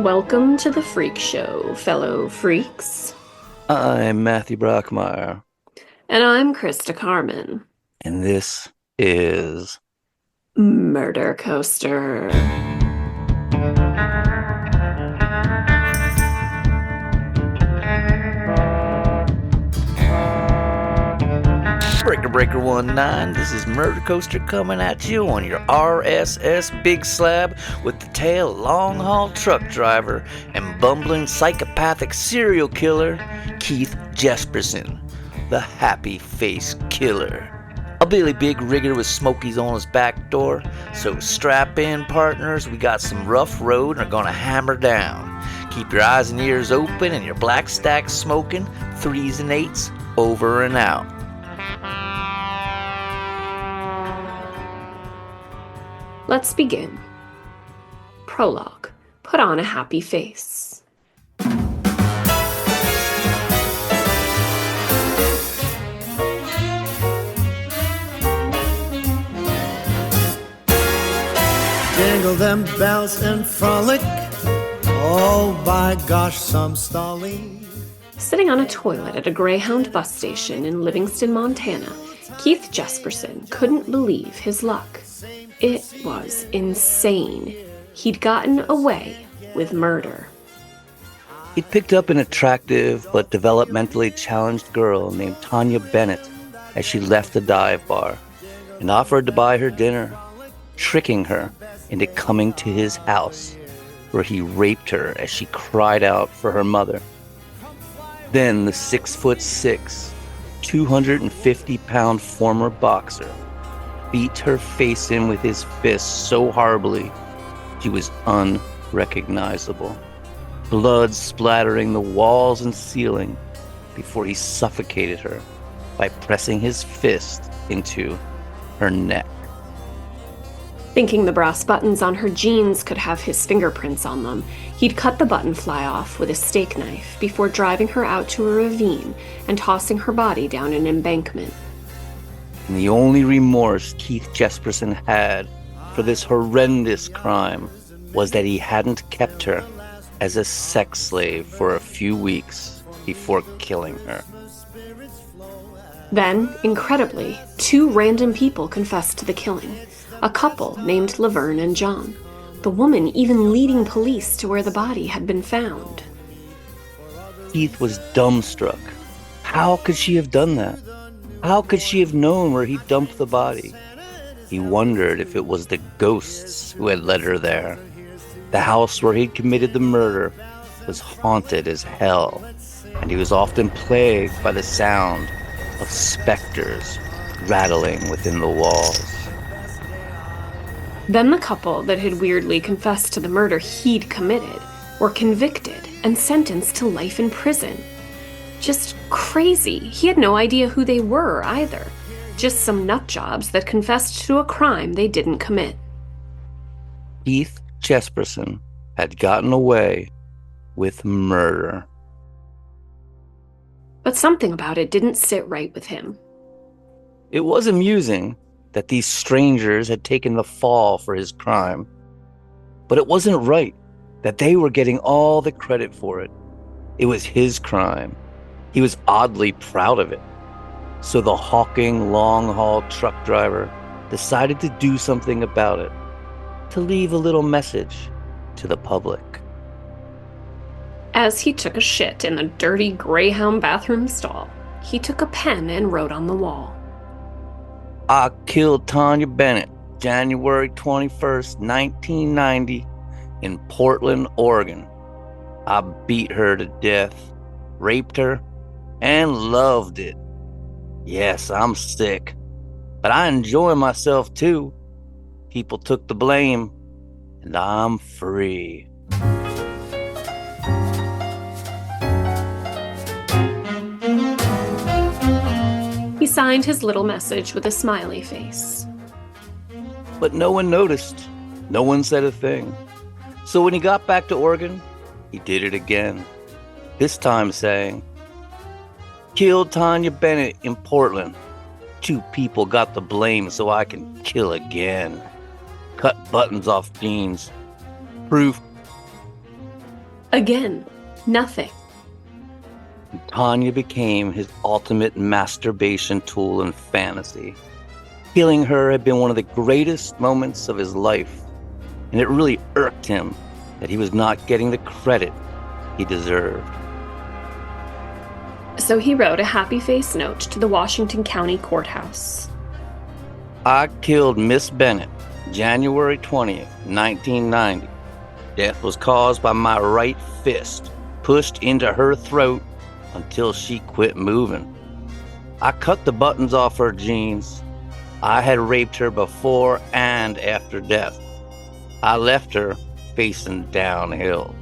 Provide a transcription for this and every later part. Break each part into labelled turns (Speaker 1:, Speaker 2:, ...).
Speaker 1: Welcome to the Freak Show, fellow freaks.
Speaker 2: I'm Matthew Brockmeyer.
Speaker 1: And I'm Christa Carmen.
Speaker 2: And this is
Speaker 1: Murder Coaster.
Speaker 2: Breaker 19. This is Murder Coaster coming at you on your RSS Big Slab with the tail long haul truck driver and bumbling psychopathic serial killer, Keith Jesperson, the happy face killer. A Billy Big rigger with smokies on his back door, so strap in, partners. We got some rough road and are gonna hammer down. Keep your eyes and ears open and your black stacks smoking. 3s and 8s, over and out.
Speaker 1: Let's begin. Prologue. Put on a happy face.
Speaker 3: Jingle them bells and frolic. Oh, by gosh, some stolly.
Speaker 1: Sitting on a toilet at a Greyhound bus station in Livingston, Montana, Keith Jesperson couldn't believe his luck. It was insane. He'd gotten away with murder.
Speaker 2: He'd picked up an attractive but developmentally challenged girl named Tanya Bennett as she left the dive bar and offered to buy her dinner, tricking her into coming to his house, where he raped her as she cried out for her mother. Then the 6'6", 250-pound former boxer beat her face in with his fists so horribly she was unrecognizable, blood splattering the walls and ceiling before he suffocated her by pressing his fist into her neck.
Speaker 1: Thinking the brass buttons on her jeans could have his fingerprints on them, he'd cut the button fly off with a steak knife before driving her out to a ravine and tossing her body down an embankment.
Speaker 2: And the only remorse Keith Jesperson had for this horrendous crime was that he hadn't kept her as a sex slave for a few weeks before killing her.
Speaker 1: Then, incredibly, 2 random people confessed to the killing. A couple named Laverne and John. The woman even leading police to where the body had been found.
Speaker 2: Keith was dumbstruck. How could she have done that? How could she have known where he dumped the body? He wondered if it was the ghosts who had led her there. The house where he'd committed the murder was haunted as hell, and he was often plagued by the sound of specters rattling within the walls.
Speaker 1: Then the couple that had weirdly confessed to the murder he'd committed were convicted and sentenced to life in prison. Just crazy. He had no idea who they were either. Just some nutjobs that confessed to a crime they didn't commit.
Speaker 2: Keith Jesperson had gotten away with murder.
Speaker 1: But something about it didn't sit right with him.
Speaker 2: It was amusing that these strangers had taken the fall for his crime, but it wasn't right that they were getting all the credit for it. It was his crime. He was oddly proud of it. So the hawking, long-haul truck driver decided to do something about it, to leave a little message to the public.
Speaker 1: As he took a shit in the dirty Greyhound bathroom stall, he took a pen and wrote on the wall.
Speaker 2: I killed Tanya Bennett, January 21st, 1990, in Portland, Oregon. I beat her to death, raped her, and loved it. Yes, I'm sick, but I enjoy myself too. People took the blame, and I'm free.
Speaker 1: He signed his little message with a smiley face.
Speaker 2: But no one noticed. No one said a thing. So when he got back to Oregon, he did it again. This time saying, killed Tanya Bennett in Portland. 2 people got the blame so I can kill again. Cut buttons off jeans. Proof.
Speaker 1: Again, nothing.
Speaker 2: Tanya became his ultimate masturbation tool and fantasy. Killing her had been one of the greatest moments of his life, and it really irked him that he was not getting the credit he deserved.
Speaker 1: So he wrote a happy face note to the Washington County Courthouse.
Speaker 2: I killed Miss Bennett, January 20th, 1990. Death was caused by my right fist, pushed into her throat until she quit moving. I cut the buttons off her jeans. I had raped her before and after death. I left her facing downhill.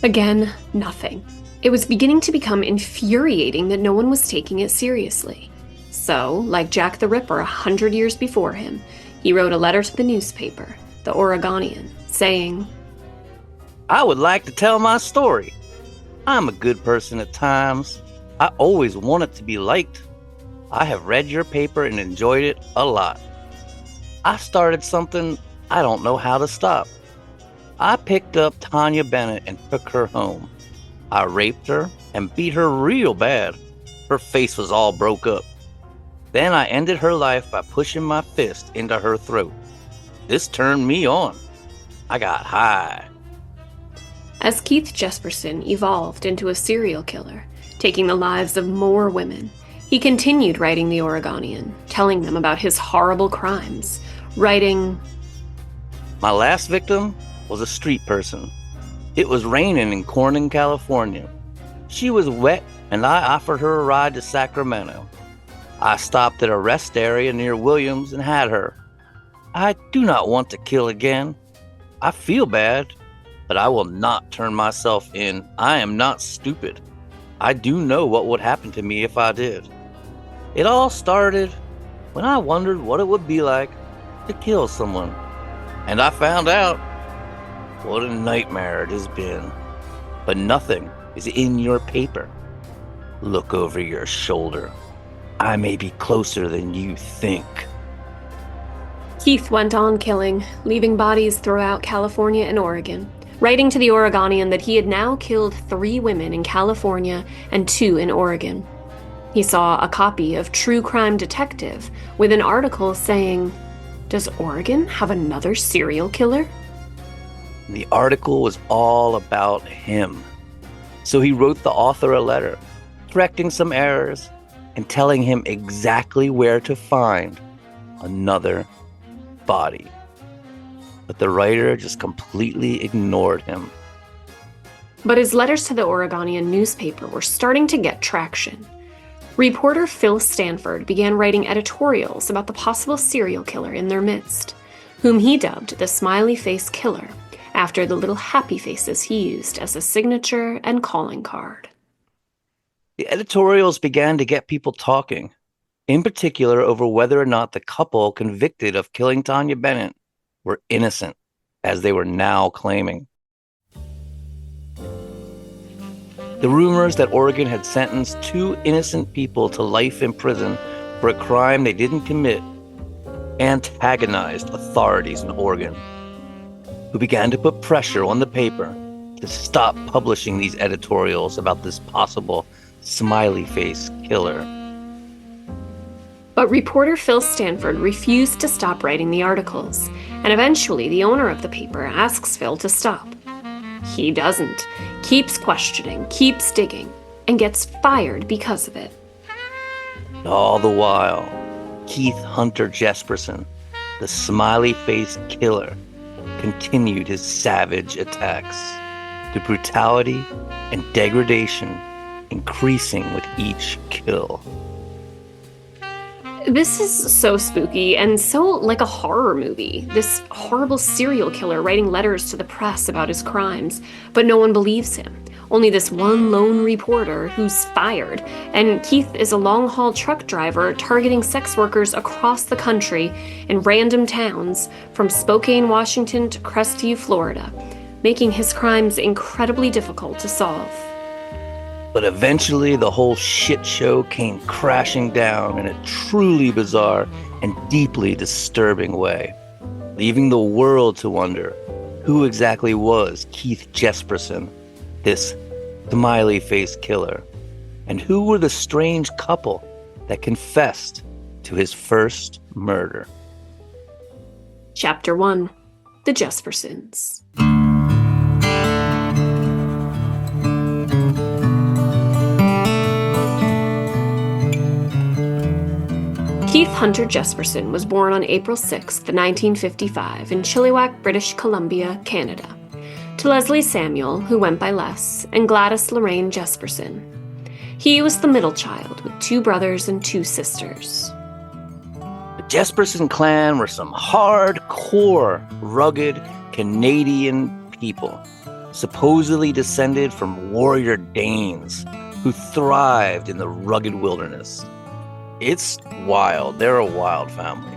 Speaker 1: Again, nothing. It was beginning to become infuriating that no one was taking it seriously. So, like Jack the Ripper 100 years before him, he wrote a letter to the newspaper, the Oregonian, saying,
Speaker 2: I would like to tell my story. I'm a good person at times. I always wanted to be liked. I have read your paper and enjoyed it a lot. I started something I don't know how to stop. I picked up Tanya Bennett and took her home. I raped her and beat her real bad. Her face was all broke up. Then I ended her life by pushing my fist into her throat. This turned me on. I got high.
Speaker 1: As Keith Jesperson evolved into a serial killer, taking the lives of more women, he continued writing the Oregonian, telling them about his horrible crimes, writing,
Speaker 2: My last victim was a street person. It was raining in Corning, California. She was wet and I offered her a ride to Sacramento. I stopped at a rest area near Williams and had her. I do not want to kill again. I feel bad, but I will not turn myself in. I am not stupid. I do know what would happen to me if I did. It all started when I wondered what it would be like to kill someone. And I found out what a nightmare it has been. But nothing is in your paper. Look over your shoulder. I may be closer than you think.
Speaker 1: Keith went on killing, leaving bodies throughout California and Oregon, writing to the Oregonian that he had now killed 3 women in California and 2 in Oregon. He saw a copy of True Crime Detective with an article saying, Does Oregon have another serial killer?
Speaker 2: The article was all about him. So he wrote the author a letter, correcting some errors and telling him exactly where to find another body. But the writer just completely ignored him.
Speaker 1: But his letters to the Oregonian newspaper were starting to get traction. Reporter Phil Stanford began writing editorials about the possible serial killer in their midst, whom he dubbed the Smiley Face Killer, after the little happy faces he used as a signature and calling card.
Speaker 2: The editorials began to get people talking, in particular over whether or not the couple convicted of killing Tanya Bennett were innocent, as they were now claiming. The rumors that Oregon had sentenced 2 innocent people to life in prison for a crime they didn't commit antagonized authorities in Oregon, who began to put pressure on the paper to stop publishing these editorials about this possible smiley face killer.
Speaker 1: But reporter Phil Stanford refused to stop writing the articles, and eventually the owner of the paper asks Phil to stop. He doesn't, keeps questioning, keeps digging, and gets fired because of it.
Speaker 2: All the while, Keith Hunter Jesperson, the smiley face killer, continued his savage attacks, the brutality and degradation increasing with each kill.
Speaker 1: This is so spooky and so like a horror movie. This horrible serial killer writing letters to the press about his crimes, but no one believes him. Only this one lone reporter who's fired, and Keith is a long-haul truck driver targeting sex workers across the country in random towns from Spokane, Washington to Crestview, Florida, making his crimes incredibly difficult to solve.
Speaker 2: But eventually the whole shit show came crashing down in a truly bizarre and deeply disturbing way, leaving the world to wonder Who exactly was Keith Jesperson, this smiley-faced killer? And who were the strange couple that confessed to his first murder?
Speaker 1: Chapter 1. The Jespersons. Keith Hunter Jesperson was born on April 6, 1955, in Chilliwack, British Columbia, Canada, to Leslie Samuel, who went by Les, and Gladys Lorraine Jesperson. He was the middle child, with 2 brothers and 2 sisters.
Speaker 2: The Jesperson clan were some hardcore, rugged Canadian people, supposedly descended from warrior Danes who thrived in the rugged wilderness. It's wild. They're a wild family.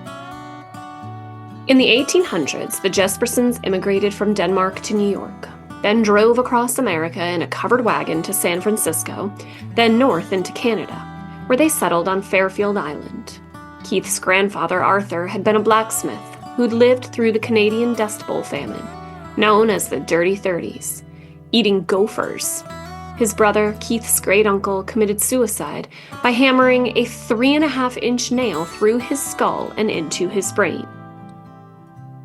Speaker 1: In the 1800s, the Jespersons immigrated from Denmark to New York, then drove across America in a covered wagon to San Francisco, then north into Canada, where they settled on Fairfield Island. Keith's grandfather, Arthur, had been a blacksmith who'd lived through the Canadian Dust Bowl famine, known as the Dirty 30s, eating gophers. His brother, Keith's great-uncle, committed suicide by hammering a 3.5-inch nail through his skull and into his brain.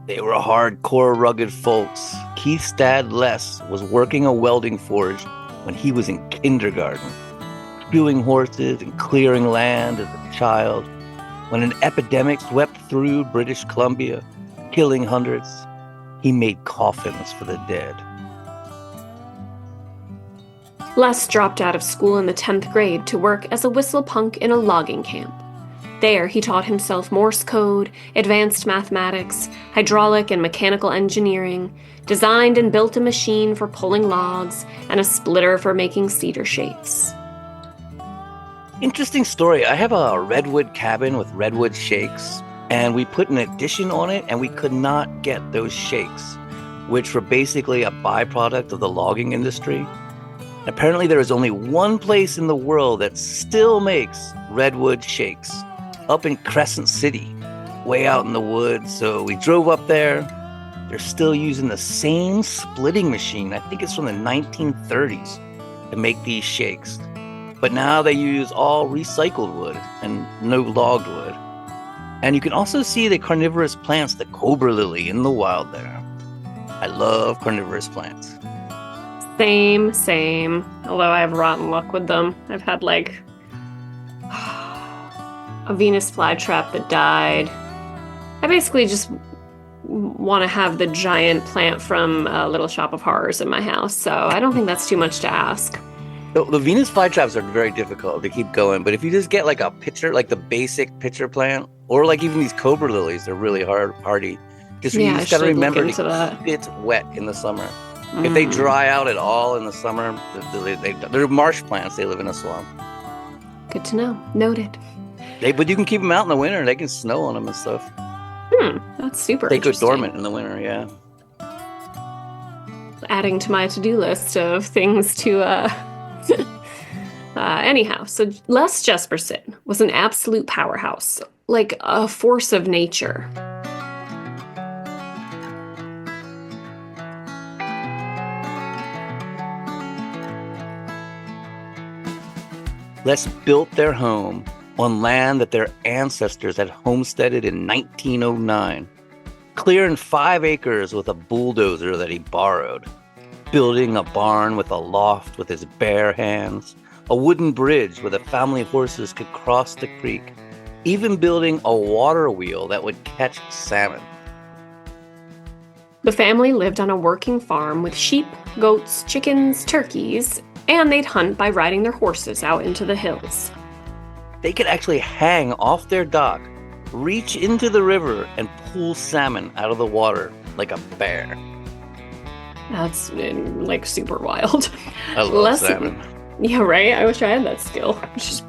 Speaker 2: They were hardcore, rugged folks. Keith's dad, Les, was working a welding forge when he was in kindergarten, shoeing horses and clearing land as a child. When an epidemic swept through British Columbia, killing hundreds, he made coffins for the dead.
Speaker 1: Les dropped out of school in the 10th grade to work as a whistle punk in a logging camp. There, he taught himself Morse code, advanced mathematics, hydraulic and mechanical engineering, designed and built a machine for pulling logs, and a splitter for making cedar shakes.
Speaker 2: Interesting story. I have a redwood cabin with redwood shakes, and we put an addition on it, and we could not get those shakes, which were basically a byproduct of the logging industry. Apparently, there is only one place in the world that still makes redwood shakes, up in Crescent City, way out in the woods. So we drove up there. They're still using the same splitting machine. I think it's from the 1930s to make these shakes. But now they use all recycled wood and no logged wood. And you can also see the carnivorous plants, the cobra lily, in the wild there. I love carnivorous plants.
Speaker 1: Same. Although I have rotten luck with them. I've had like a Venus flytrap that died. I basically just want to have the giant plant from Little Shop of Horrors in my house, so I don't think that's too much to ask.
Speaker 2: The Venus flytraps are very difficult to keep going, but if you just get like a pitcher, like the basic pitcher plant, or like even these cobra lilies, they're really hardy. You just got to remember to keep it wet in the summer. If they dry out at all in the summer, they're marsh plants. They live in a swamp.
Speaker 1: Good to know. Noted.
Speaker 2: But you can keep them out in the winter. They can snow on them and stuff.
Speaker 1: That's super
Speaker 2: They
Speaker 1: interesting.
Speaker 2: go dormant in the winter, yeah.
Speaker 1: Adding to my to-do list of things to, anyhow, so Les Jesperson was an absolute powerhouse, like a force of nature.
Speaker 2: Les built their home on land that their ancestors had homesteaded in 1909, clearing 5 acres with a bulldozer that he borrowed, building a barn with a loft with his bare hands, a wooden bridge where the family horses could cross the creek, even building a water wheel that would catch salmon.
Speaker 1: The family lived on a working farm with sheep, goats, chickens, turkeys, and they'd hunt by riding their horses out into the hills.
Speaker 2: They could actually hang off their dock, reach into the river, and pull salmon out of the water like a bear.
Speaker 1: That's like super wild.
Speaker 2: I love salmon.
Speaker 1: Yeah, right? I wish I had that skill. Just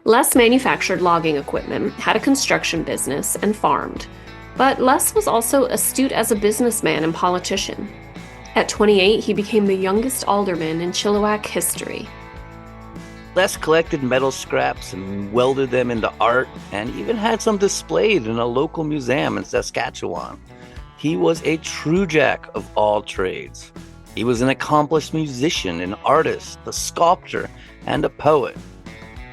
Speaker 1: Les manufactured logging equipment, had a construction business, and farmed. But Les was also astute as a businessman and politician. At 28, he became the youngest alderman in Chilliwack history.
Speaker 2: Les collected metal scraps and welded them into art, and even had some displayed in a local museum in Saskatchewan. He was a true jack of all trades. He was an accomplished musician, an artist, a sculptor, and a poet.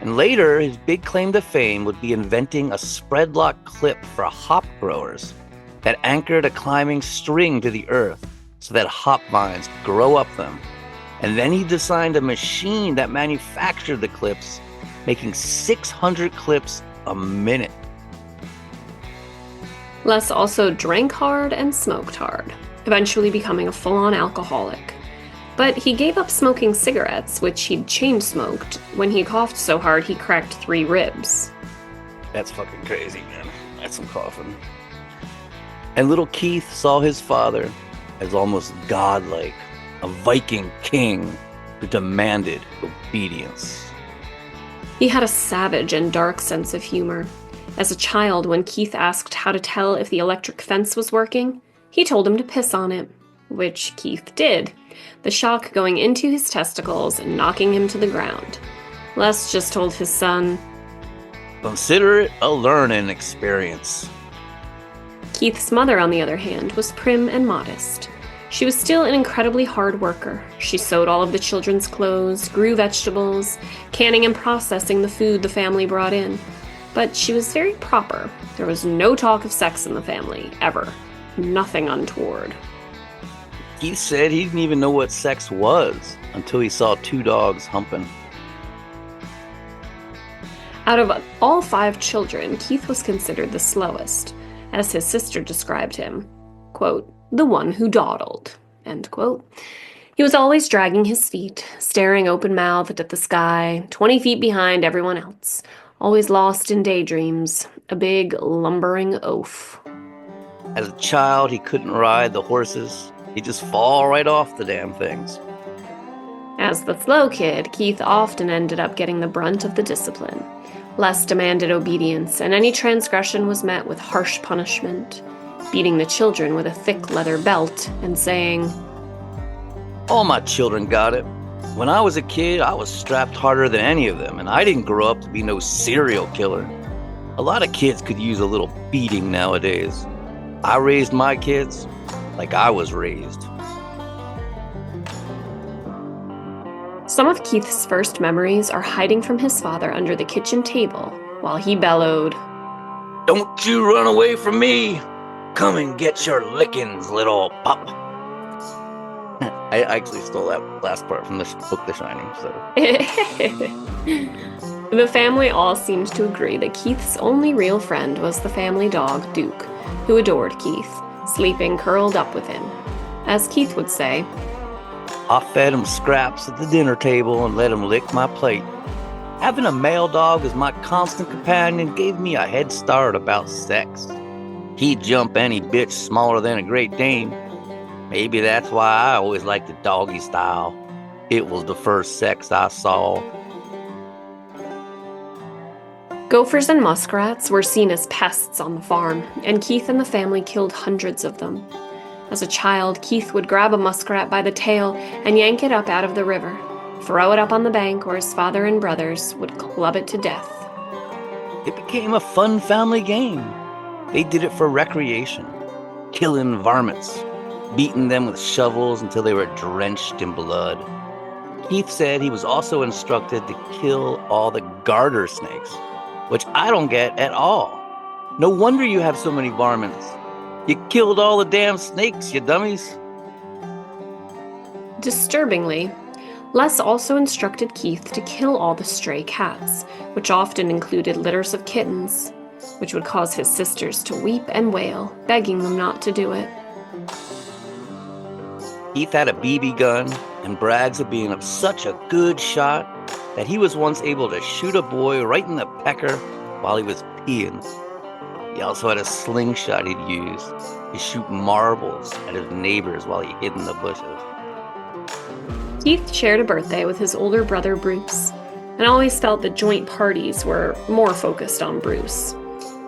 Speaker 2: And later, his big claim to fame would be inventing a spread-lock clip for hop growers that anchored a climbing string to the earth so that hop vines could grow up them. And then he designed a machine that manufactured the clips, making 600 clips a minute.
Speaker 1: Les also drank hard and smoked hard, eventually becoming a full-on alcoholic. But he gave up smoking cigarettes, which he'd chain-smoked, when he coughed so hard he cracked 3 ribs.
Speaker 2: That's fucking crazy, man. That's some coughing. And little Keith saw his father as almost godlike, a Viking king who demanded obedience.
Speaker 1: He had a savage and dark sense of humor. As a child, when Keith asked how to tell if the electric fence was working, he told him to piss on it, which Keith did, the shock going into his testicles and knocking him to the ground. Les just told his son,
Speaker 2: "Consider it a learning experience."
Speaker 1: Keith's mother, on the other hand, was prim and modest. She was still an incredibly hard worker. She sewed all of the children's clothes, grew vegetables, canning and processing the food the family brought in. But she was very proper. There was no talk of sex in the family, ever. Nothing untoward.
Speaker 2: Keith said he didn't even know what sex was until he saw 2 dogs humping.
Speaker 1: Out of all 5 children, Keith was considered the slowest, as his sister described him, quote, "the one who dawdled," end quote. He was always dragging his feet, staring open-mouthed at the sky, 20 feet behind everyone else, always lost in daydreams, a big, lumbering oaf.
Speaker 2: As a child, he couldn't ride the horses. He'd just fall right off the damn things.
Speaker 1: As the slow kid, Keith often ended up getting the brunt of the discipline. Les demanded obedience, and any transgression was met with harsh punishment, beating the children with a thick leather belt and saying,
Speaker 2: "All my children got it. When I was a kid, I was strapped harder than any of them, and I didn't grow up to be no serial killer. A lot of kids could use a little beating nowadays. I raised my kids like I was raised."
Speaker 1: Some of Keith's first memories are hiding from his father under the kitchen table while he bellowed,
Speaker 2: "Don't you run away from me! Come and get your lickings, little pup." I actually stole that last part from the book The Shining, so.
Speaker 1: The family all seemed to agree that Keith's only real friend was the family dog, Duke, who adored Keith, sleeping curled up with him. As Keith would say,
Speaker 2: "I fed him scraps at the dinner table and let him lick my plate. Having a male dog as my constant companion gave me a head start about sex. He'd jump any bitch smaller than a Great Dane. Maybe that's why I always liked the doggy style. It was the first sex I saw."
Speaker 1: Gophers and muskrats were seen as pests on the farm, and Keith and the family killed hundreds of them. As a child, Keith would grab a muskrat by the tail and yank it up out of the river, throw it up on the bank, or his father and brothers would club it to death.
Speaker 2: It became a fun family game. They did it for recreation, killing varmints, beating them with shovels until they were drenched in blood. Keith said he was also instructed to kill all the garter snakes, which I don't get at all. No wonder you have so many varmints. You killed all the damn snakes, you dummies.
Speaker 1: Disturbingly, Les also instructed Keith to kill all the stray cats, which often included litters of kittens, which would cause his sisters to weep and wail, begging them not to do it.
Speaker 2: Keith had a BB gun and brags of being such a good shot that he was once able to shoot a boy right in the pecker while he was peeing. He also had a slingshot he'd use to shoot marbles at his neighbors while he hid in the bushes.
Speaker 1: Keith shared a birthday with his older brother Bruce, and always felt that joint parties were more focused on Bruce.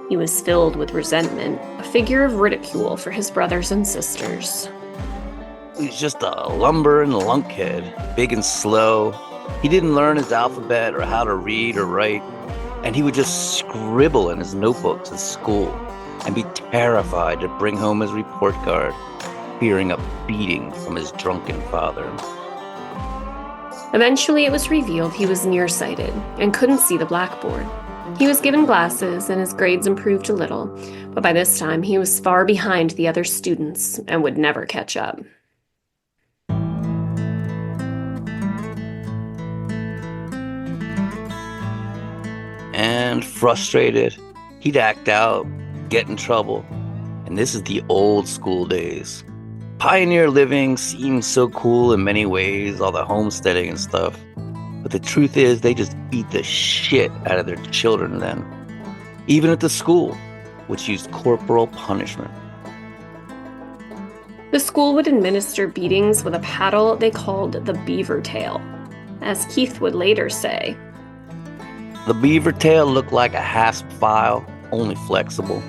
Speaker 1: He was filled with resentment, a figure of ridicule for his brothers and sisters.
Speaker 2: He's just a lumbering lunkhead, big and slow. He didn't learn his alphabet or how to read or write. And he would just scribble in his notebooks at school and be terrified to bring home his report card, fearing a beating from his drunken father.
Speaker 1: Eventually, it was revealed he was nearsighted and couldn't see the blackboard. He was given glasses and his grades improved a little, but by this time he was far behind the other students and would never catch up.
Speaker 2: And frustrated, he'd act out, get in trouble. And this is the old school days. Pioneer living seems so cool in many ways, all the homesteading and stuff. But the truth is, they just beat the shit out of their children then. Even at the school, which used corporal punishment.
Speaker 1: The school would administer beatings with a paddle they called the beaver tail. As Keith would later say,
Speaker 2: the beaver tail looked like a hasp file, only flexible.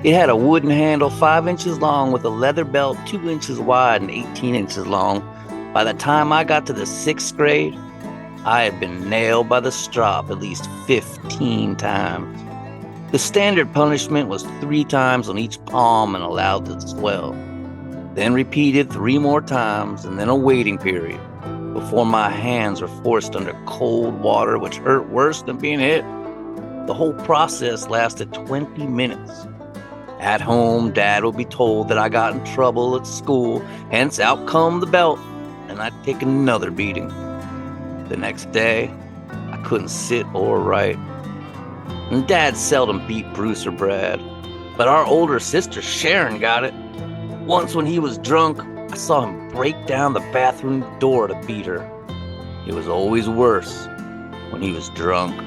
Speaker 2: It had a wooden handle 5 inches long with a leather belt 2 inches wide and 18 inches long. By the time I got to the 6th grade, I had been nailed by the strop at least 15 times. The standard punishment was 3 times on each palm and allowed to swell. Then repeated 3 more times and then a waiting period before my hands were forced under cold water, which hurt worse than being hit. The whole process lasted 20 minutes. At home, Dad would be told that I got in trouble at school, hence out come the belt, and I'd take another beating. The next day, I couldn't sit or write. And Dad seldom beat Bruce or Brad, but our older sister Sharon got it. Once when he was drunk, I saw him break down the bathroom door to beat her. It was always worse when he was drunk.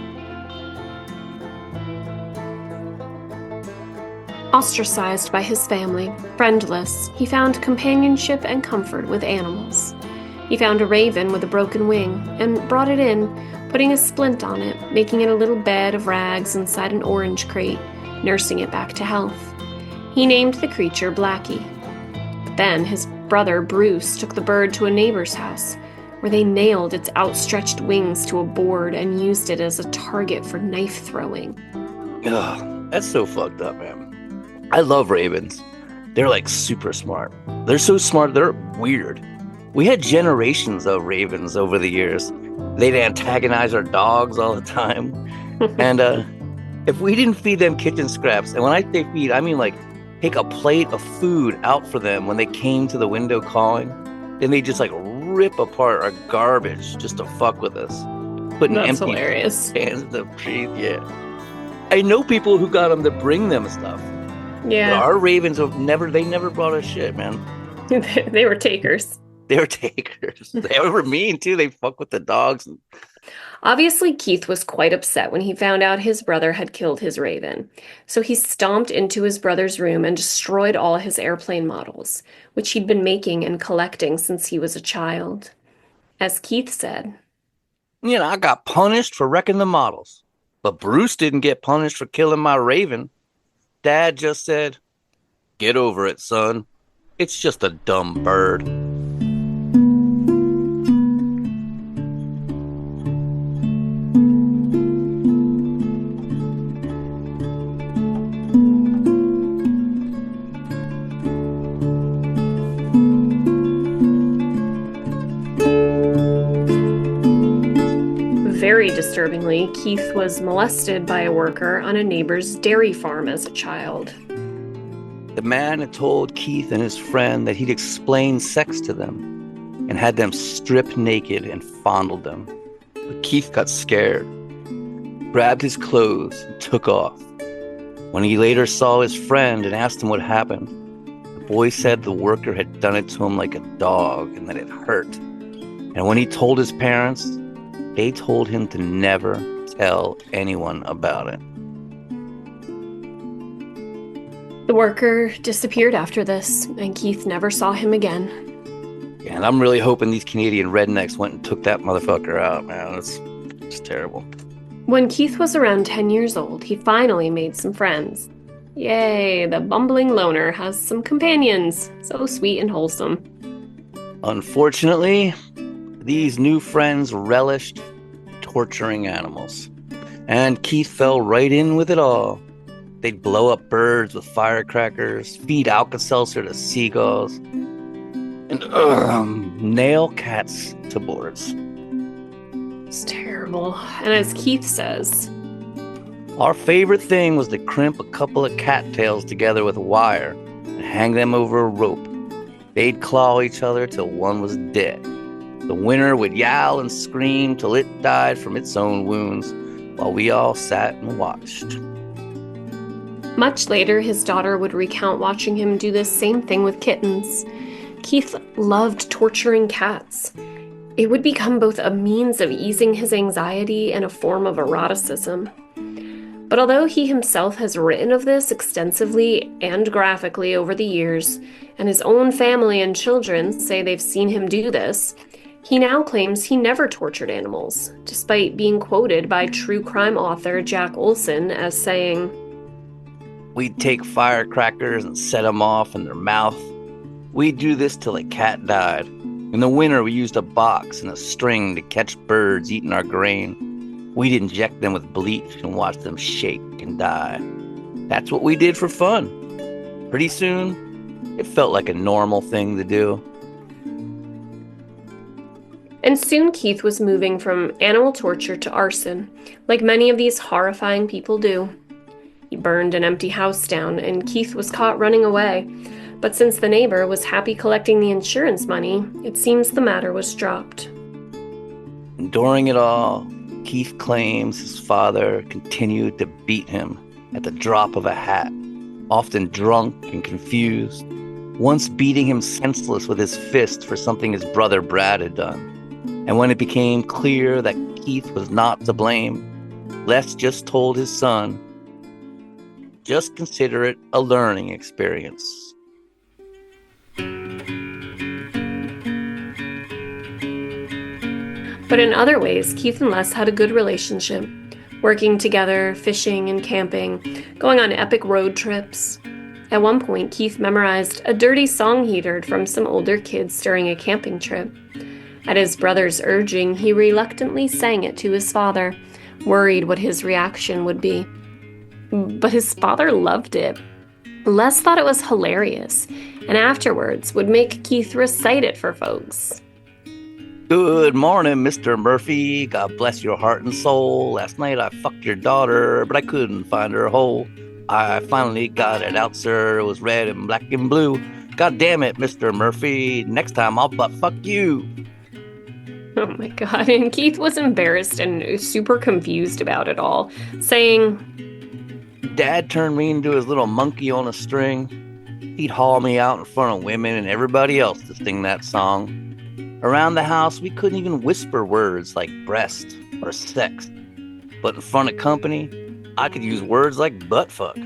Speaker 1: Ostracized by his family, friendless, he found companionship and comfort with animals. He found a raven with a broken wing and brought it in, putting a splint on it, making it a little bed of rags inside an orange crate, nursing it back to health. He named the creature Blackie. But then his brother Bruce took the bird to a neighbor's house, where they nailed its outstretched wings to a board and used it as a target for knife throwing.
Speaker 2: Ugh, that's so fucked up, man. I love ravens. They're like super smart. They're so smart, they're weird. We had generations of ravens over the years. They'd antagonize our dogs all the time. And if we didn't feed them kitchen scraps, and when I say feed, I mean like take a plate of food out for them when they came to the window calling, then they just like rip apart our garbage just to fuck with us. Putting
Speaker 1: That's
Speaker 2: empty
Speaker 1: hilarious.
Speaker 2: cans of trees, yeah. I know people who got them to bring them stuff.
Speaker 1: Yeah.
Speaker 2: But our ravens they never brought us shit, man.
Speaker 1: They were takers.
Speaker 2: They were takers. They were mean too. They fuck with the dogs.
Speaker 1: Obviously, Keith was quite upset when he found out his brother had killed his raven. So he stomped into his brother's room and destroyed all his airplane models, which he'd been making and collecting since he was a child. As Keith said,
Speaker 2: I got punished for wrecking the models. But Bruce didn't get punished for killing my raven. Dad just said, "Get over it, son. It's just a dumb bird."
Speaker 1: very disturbingly, Keith was molested by a worker on a neighbor's dairy farm as a child.
Speaker 2: The man had told Keith and his friend that he'd explained sex to them and had them stripped naked and fondled them. But Keith got scared, grabbed his clothes, and took off. When he later saw his friend and asked him what happened, the boy said the worker had done it to him like a dog and that it hurt. And when he told his parents, they told him to never tell anyone about it.
Speaker 1: The worker disappeared after this, and Keith never saw him again.
Speaker 2: Yeah, and I'm really hoping these Canadian rednecks went and took that motherfucker out, man. It's terrible.
Speaker 1: When Keith was around 10 years old, he finally made some friends. Yay, the bumbling loner has some companions. So sweet and wholesome. Unfortunately,
Speaker 2: these new friends relished torturing animals. And Keith fell right in with it all. They'd blow up birds with firecrackers, feed Alka-Seltzer to seagulls, and nail cats to boards.
Speaker 1: It's terrible. And as Keith says,
Speaker 2: our favorite thing was to crimp a couple of cattails together with wire and hang them over a rope. They'd claw each other till one was dead. The winner would yowl and scream till it died from its own wounds, while we all sat and watched.
Speaker 1: Much later, his daughter would recount watching him do this same thing with kittens. Keith loved torturing cats. It would become both a means of easing his anxiety and a form of eroticism. But although he himself has written of this extensively and graphically over the years, and his own family and children say they've seen him do this, he now claims he never tortured animals, despite being quoted by true crime author Jack Olson as saying,
Speaker 2: "We'd take firecrackers and set them off in their mouth. We'd do this till a cat died. In the winter, we used a box and a string to catch birds eating our grain. We'd inject them with bleach and watch them shake and die. That's what we did for fun. Pretty soon, it felt like a normal thing to do."
Speaker 1: And soon Keith was moving from animal torture to arson, like many of these horrifying people do. He burned an empty house down, and Keith was caught running away. But since the neighbor was happy collecting the insurance money, it seems the matter was dropped.
Speaker 2: And during it all, Keith claims his father continued to beat him at the drop of a hat, often drunk and confused, once beating him senseless with his fist for something his brother Brad had done. And when it became clear that Keith was not to blame, Les just told his son, "Just consider it a learning experience."
Speaker 1: But in other ways, Keith and Les had a good relationship, working together, fishing and camping, going on epic road trips. At one point, Keith memorized a dirty song he'd heard from some older kids during a camping trip. At his brother's urging, he reluctantly sang it to his father, worried what his reaction would be. But his father loved it. Les thought it was hilarious, and afterwards would make Keith recite it for folks.
Speaker 2: "Good morning, Mr. Murphy. God bless your heart and soul. Last night I fucked your daughter, but I couldn't find her hole. I finally got it out, sir. It was red and black and blue. God damn it, Mr. Murphy. Next time I'll butt fuck you."
Speaker 1: Oh my god, and Keith was embarrassed and super confused about it all, saying,
Speaker 2: "Dad turned me into his little monkey on a string. He'd haul me out in front of women and everybody else to sing that song. Around the house, we couldn't even whisper words like breast or sex. But in front of company, I could use words like buttfuck.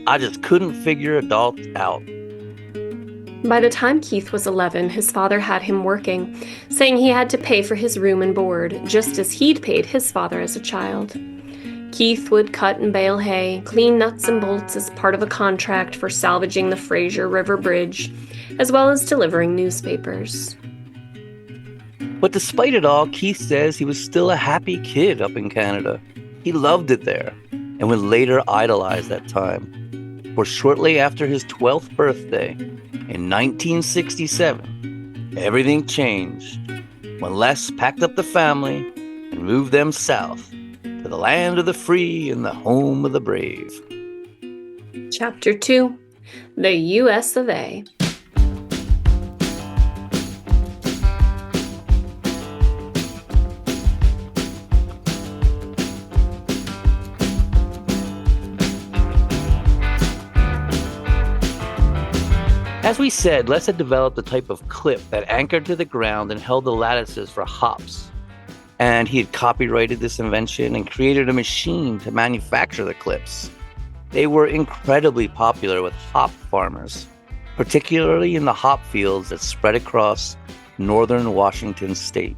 Speaker 2: I just couldn't figure adults out."
Speaker 1: By the time Keith was 11, his father had him working, saying he had to pay for his room and board, just as he'd paid his father as a child. Keith would cut and bale hay, clean nuts and bolts as part of a contract for salvaging the Fraser River Bridge, as well as delivering newspapers.
Speaker 2: But despite it all, Keith says he was still a happy kid up in Canada. He loved it there and would later idolize that time. For shortly after his 12th birthday, in 1967, everything changed when Les packed up the family and moved them south to the land of the free and the home of the brave.
Speaker 1: Chapter 2, The U.S. of A.
Speaker 2: As we said, Les had developed a type of clip that anchored to the ground and held the lattices for hops. And he had copyrighted this invention and created a machine to manufacture the clips. They were incredibly popular with hop farmers, particularly in the hop fields that spread across northern Washington state.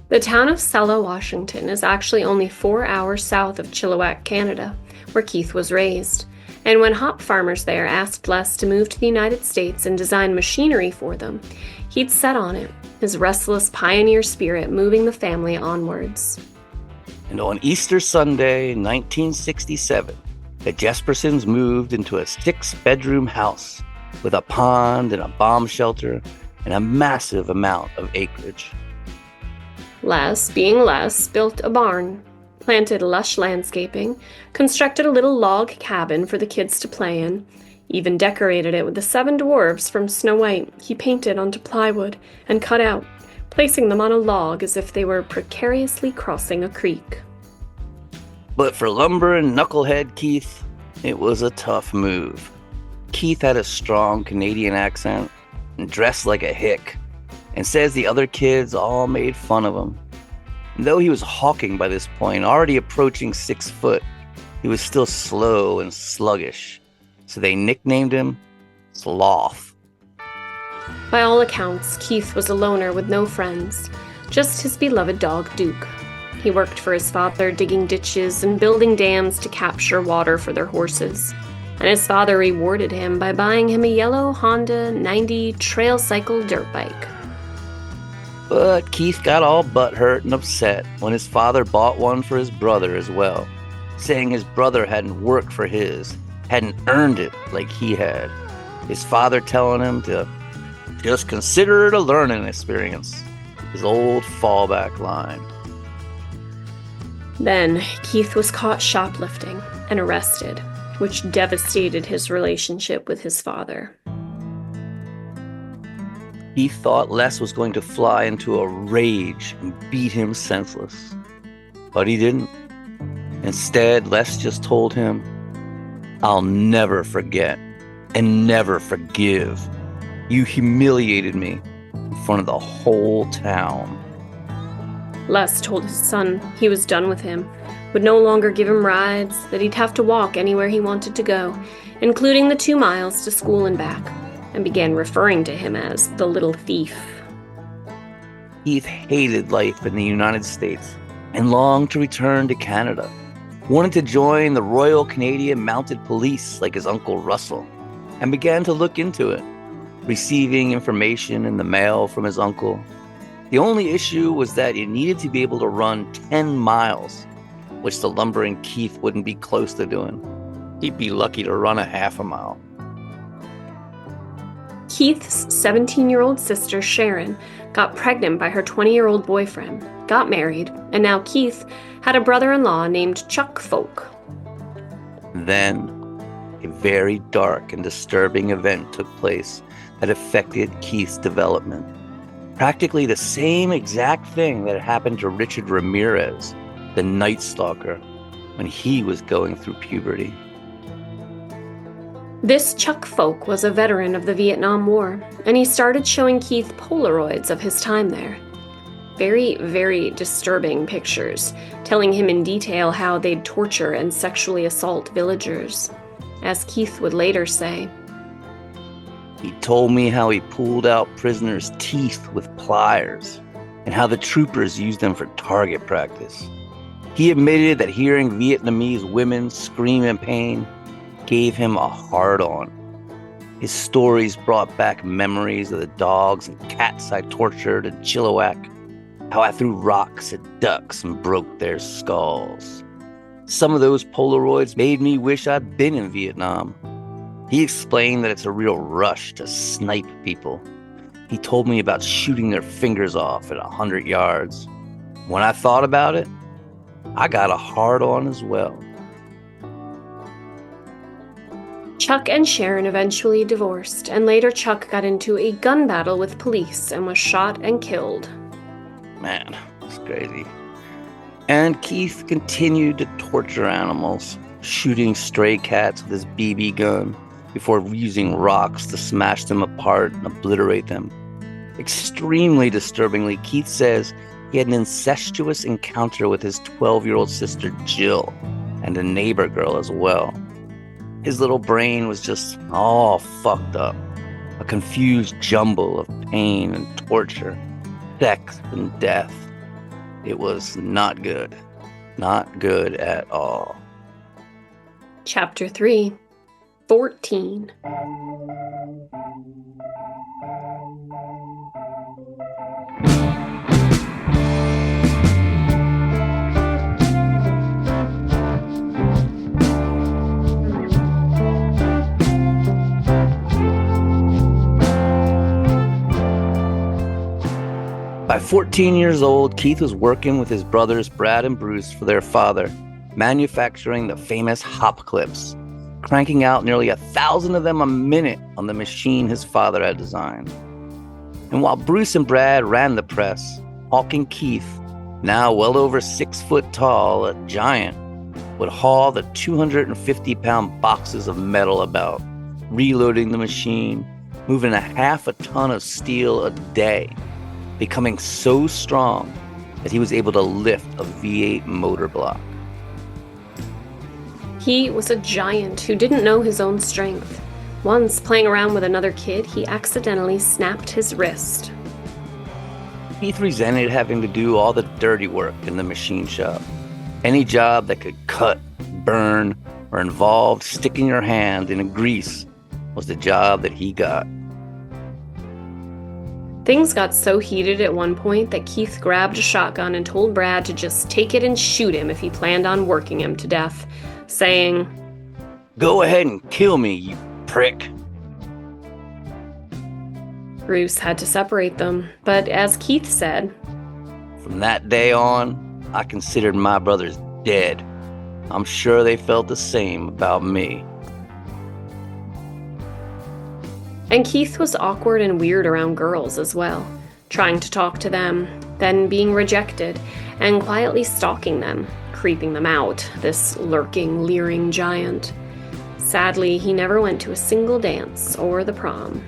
Speaker 1: The town of Selah, Washington is actually only 4 hours south of Chilliwack, Canada, where Keith was raised. And when hop farmers there asked Les to move to the United States and design machinery for them, he'd set on it, his restless pioneer spirit moving the family onwards.
Speaker 2: And on Easter Sunday, 1967, the Jespersons moved into a 6-bedroom house with a pond and a bomb shelter and a massive amount of acreage.
Speaker 1: Les, being Les, built a barn, planted lush landscaping, constructed a little log cabin for the kids to play in, even decorated it with the 7 dwarves from Snow White he painted onto plywood and cut out, placing them on a log as if they were precariously crossing a creek.
Speaker 2: But for lumbering knucklehead Keith, it was a tough move. Keith had a strong Canadian accent and dressed like a hick, and says the other kids all made fun of him. And though he was hawking by this point, already approaching 6 foot, he was still slow and sluggish, so they nicknamed him Sloth.
Speaker 1: By all accounts, Keith was a loner with no friends, just his beloved dog Duke. He worked for his father digging ditches and building dams to capture water for their horses, and his father rewarded him by buying him a yellow Honda 90 trail cycle dirt bike.
Speaker 2: But Keith got all butthurt and upset when his father bought one for his brother as well, saying his brother hadn't worked for his, hadn't earned it like he had. His father telling him to just consider it a learning experience. His old fallback line.
Speaker 1: Then Keith was caught shoplifting and arrested, which devastated his relationship with his father.
Speaker 2: He thought Les was going to fly into a rage and beat him senseless. But he didn't. Instead, Les just told him, "I'll never forget and never forgive. You humiliated me in front of the whole town."
Speaker 1: Les told his son he was done with him, would no longer give him rides, that he'd have to walk anywhere he wanted to go, including the 2 miles to school and back, and began referring to him as the little thief.
Speaker 2: Keith hated life in the United States and longed to return to Canada. Wanted to join the Royal Canadian Mounted Police like his Uncle Russell, and began to look into it, receiving information in the mail from his uncle. The only issue was that you needed to be able to run 10 miles, which the lumbering Keith wouldn't be close to doing. He'd be lucky to run a half a mile.
Speaker 1: Keith's 17-year-old sister, Sharon, got pregnant by her 20-year-old boyfriend, got married, and now Keith had a brother-in-law named Chuck Folk.
Speaker 2: Then, a very dark and disturbing event took place that affected Keith's development. Practically the same exact thing that had happened to Richard Ramirez, the Night Stalker, when he was going through puberty.
Speaker 1: This Chuck Folk was a veteran of the Vietnam War, and he started showing Keith Polaroids of his time there. Very, very disturbing pictures, telling him in detail how they'd torture and sexually assault villagers. As Keith would later say,
Speaker 2: He told me how he pulled out prisoners' teeth with pliers, and how the troopers used them for target practice. He admitted that hearing Vietnamese women scream in pain gave him a hard-on. His stories brought back memories of the dogs and cats I tortured in Chilliwack, how I threw rocks at ducks and broke their skulls. Some of those Polaroids made me wish I'd been in Vietnam. He explained that it's a real rush to snipe people. He told me about shooting their fingers off at 100 yards. When I thought about it, I got a hard-on as well.
Speaker 1: Chuck and Sharon eventually divorced, and later Chuck got into a gun battle with police and was shot and killed.
Speaker 2: Man, it's crazy. And Keith continued to torture animals, shooting stray cats with his BB gun before using rocks to smash them apart and obliterate them. Extremely disturbingly, Keith says he had an incestuous encounter with his 12-year-old sister Jill and a neighbor girl as well. His little brain was just all fucked up, a confused jumble of pain and torture, sex and death. It was not good. Not good at all.
Speaker 1: Chapter 3, 14.
Speaker 2: By 14 years old, Keith was working with his brothers Brad and Bruce for their father, manufacturing the famous hop clips, cranking out nearly 1,000 of them a minute on the machine his father had designed. And while Bruce and Brad ran the press, Hawking Keith, now well over 6 foot tall, a giant, would haul the 250-pound boxes of metal about, reloading the machine, moving 1/2 ton of steel a day, becoming so strong that he was able to lift a V8 motor block.
Speaker 1: He was a giant who didn't know his own strength. Once, playing around with another kid, he accidentally snapped his wrist.
Speaker 2: Keith resented having to do all the dirty work in the machine shop. Any job that could cut, burn, or involved sticking your hand in a grease was the job that he got.
Speaker 1: Things got so heated at one point that Keith grabbed a shotgun and told Brad to just take it and shoot him if he planned on working him to death, saying,
Speaker 2: "Go ahead and kill me, you prick."
Speaker 1: Bruce had to separate them, but as Keith said,
Speaker 2: "From that day on, I considered my brothers dead. I'm sure they felt the same about me."
Speaker 1: And Keith was awkward and weird around girls as well, trying to talk to them, then being rejected, and quietly stalking them, creeping them out, this lurking, leering giant. Sadly, he never went to a single dance or the prom.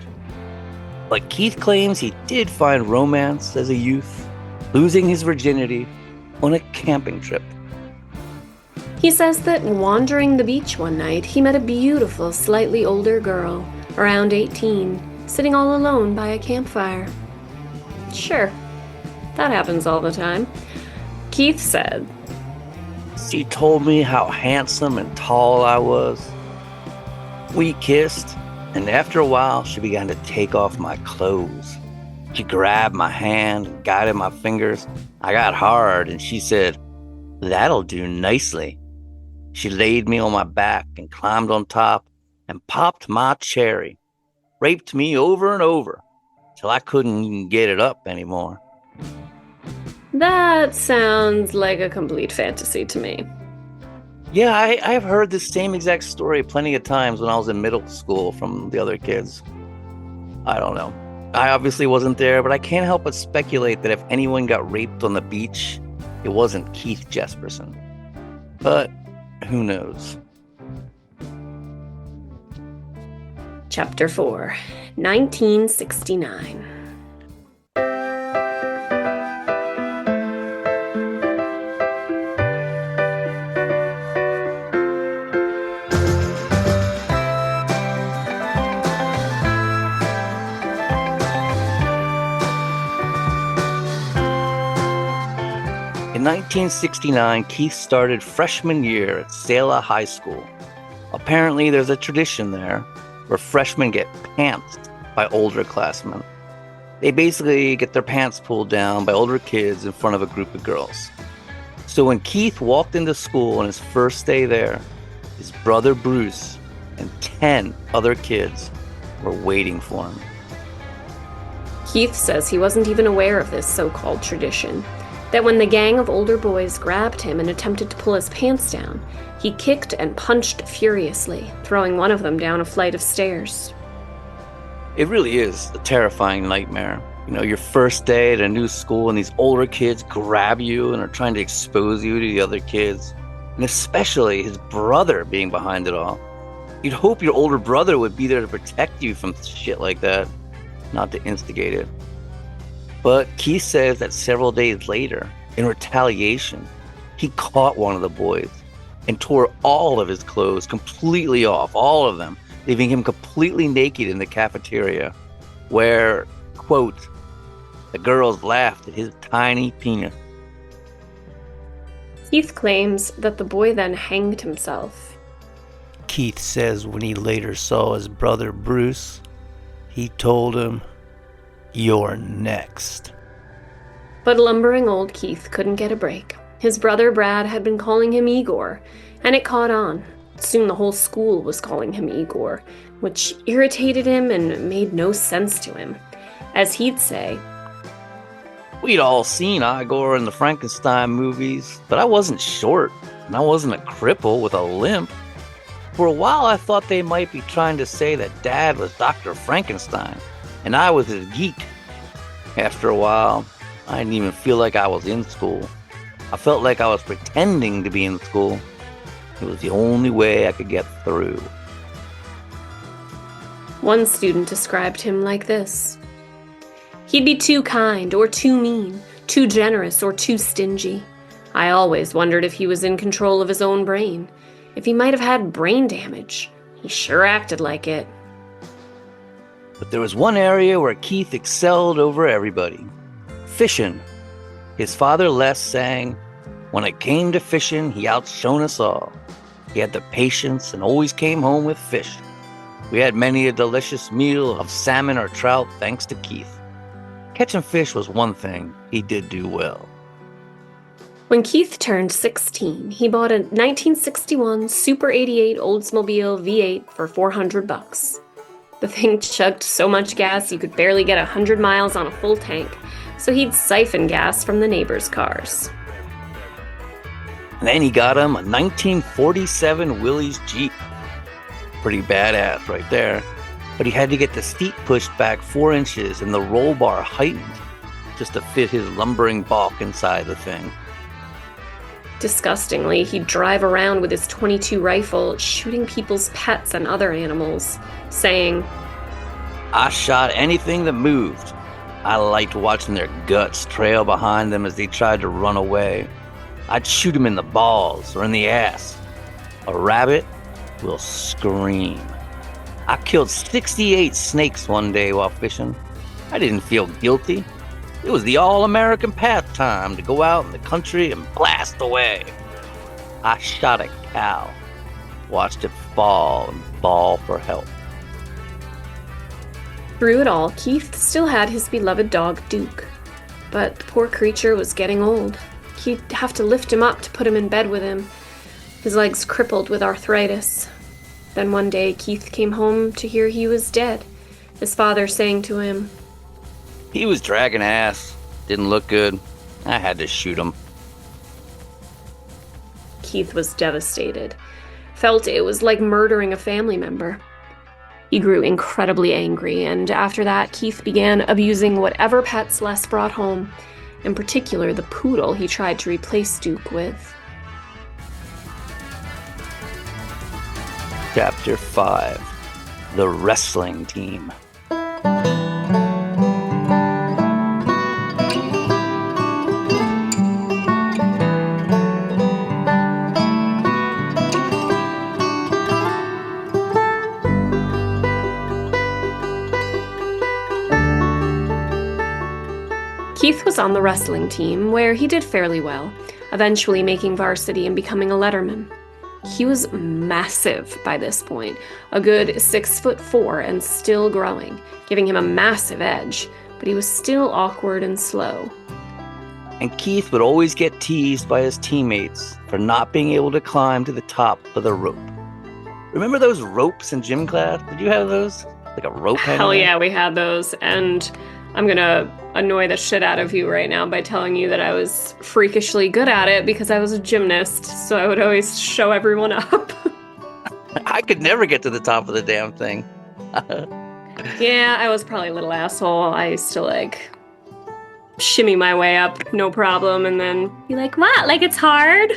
Speaker 2: But Keith claims he did find romance as a youth, losing his virginity on a camping trip.
Speaker 1: He says that wandering the beach one night, he met a beautiful, slightly older girl, around 18, sitting all alone by a campfire. Sure, that happens all the time. Keith said,
Speaker 2: "She told me how handsome and tall I was. We kissed, and after a while, she began to take off my clothes. She grabbed my hand and guided my fingers. I got hard, and she said, 'That'll do nicely.' She laid me on my back and climbed on top and popped my cherry, raped me over and over, till I couldn't even get it up anymore."
Speaker 1: That sounds like a complete fantasy to me.
Speaker 2: Yeah, I've heard this same exact story plenty of times when I was in middle school from the other kids. I don't know. I obviously wasn't there, but I can't help but speculate that if anyone got raped on the beach, it wasn't Keith Jesperson. But who knows?
Speaker 1: Chapter 4, 1969.
Speaker 2: In 1969, Keith started freshman year at Selah High School. Apparently, there's a tradition there where freshmen get pantsed by older classmen. They basically get their pants pulled down by older kids in front of a group of girls. So when Keith walked into school on his first day there, his brother Bruce and 10 other kids were waiting for him.
Speaker 1: Keith says he wasn't even aware of this so-called tradition, that when the gang of older boys grabbed him and attempted to pull his pants down, he kicked and punched furiously, throwing one of them down a flight of stairs.
Speaker 2: It really is a terrifying nightmare. You know, your first day at a new school and these older kids grab you and are trying to expose you to the other kids. And especially his brother being behind it all. You'd hope your older brother would be there to protect you from shit like that, not to instigate it. But Keith says that several days later, in retaliation, he caught one of the boys and tore all of his clothes completely off, all of them, leaving him completely naked in the cafeteria, where, quote, the girls laughed at his tiny penis.
Speaker 1: Keith claims that the boy then hanged himself.
Speaker 2: Keith says when he later saw his brother Bruce, he told him, "You're next."
Speaker 1: But lumbering old Keith couldn't get a break. His brother Brad had been calling him Igor, and it caught on. Soon the whole school was calling him Igor, which irritated him and made no sense to him. As he'd say,
Speaker 2: We'd all seen Igor in the Frankenstein movies, but I wasn't short, and I wasn't a cripple with a limp. For a while, I thought they might be trying to say that Dad was Dr. Frankenstein, and I was his geek. After a while, I didn't even feel like I was in school. I felt like I was pretending to be in school. It was the only way I could get through.
Speaker 1: One student described him like this. He'd be too kind or too mean, too generous or too stingy. I always wondered if he was in control of his own brain, if he might have had brain damage. He sure acted like it.
Speaker 2: But there was one area where Keith excelled over everybody. Fishing. His father Les sang, "When it came to fishing, he outshone us all. He had the patience and always came home with fish. We had many a delicious meal of salmon or trout thanks to Keith." Catching fish was one thing he did do well.
Speaker 1: When Keith turned 16, he bought a 1961 Super 88 Oldsmobile V8 for $400. The thing chugged so much gas you could barely get 100 miles on a full tank, so he'd siphon gas from the neighbors' cars.
Speaker 2: And then he got him a 1947 Willys Jeep. Pretty badass right there. But he had to get the seat pushed back 4 inches and the roll bar heightened just to fit his lumbering bulk inside the thing.
Speaker 1: Disgustingly, he'd drive around with his .22 rifle, shooting people's pets and other animals, saying,
Speaker 2: "I shot anything that moved. I liked watching their guts trail behind them as they tried to run away. I'd shoot them in the balls or in the ass. A rabbit will scream. I killed 68 snakes one day while fishing. I didn't feel guilty. It was the all-American pastime to go out in the country and blast away. I shot a cow, watched it fall and bawl for help."
Speaker 1: Through it all, Keith still had his beloved dog, Duke. But the poor creature was getting old. He'd have to lift him up to put him in bed with him, his legs crippled with arthritis. Then one day, Keith came home to hear he was dead, his father saying to him,
Speaker 2: "He was dragging ass. Didn't look good. I had to shoot him."
Speaker 1: Keith was devastated, felt it was like murdering a family member. He grew incredibly angry, and after that, Keith began abusing whatever pets Les brought home, in particular the poodle he tried to replace Duke with.
Speaker 2: Chapter 5. The Wrestling Team.
Speaker 1: Keith was on the wrestling team, where he did fairly well, eventually making varsity and becoming a letterman. He was massive by this point, a good 6'4" and still growing, giving him a massive edge, but he was still awkward and slow.
Speaker 2: And Keith would always get teased by his teammates for not being able to climb to the top of the rope. Remember those ropes in gym class? Did you have those? Like a rope hanging
Speaker 1: Hell
Speaker 2: there?
Speaker 1: yeah, we had those, and I'm gonna annoy the shit out of you right now by telling you that I was freakishly good at it because I was a gymnast, so I would always show everyone up.
Speaker 2: I could never get to the top of the damn thing.
Speaker 1: Yeah, I was probably a little asshole. I used to shimmy my way up, no problem, and then be like, "What? Like it's hard?"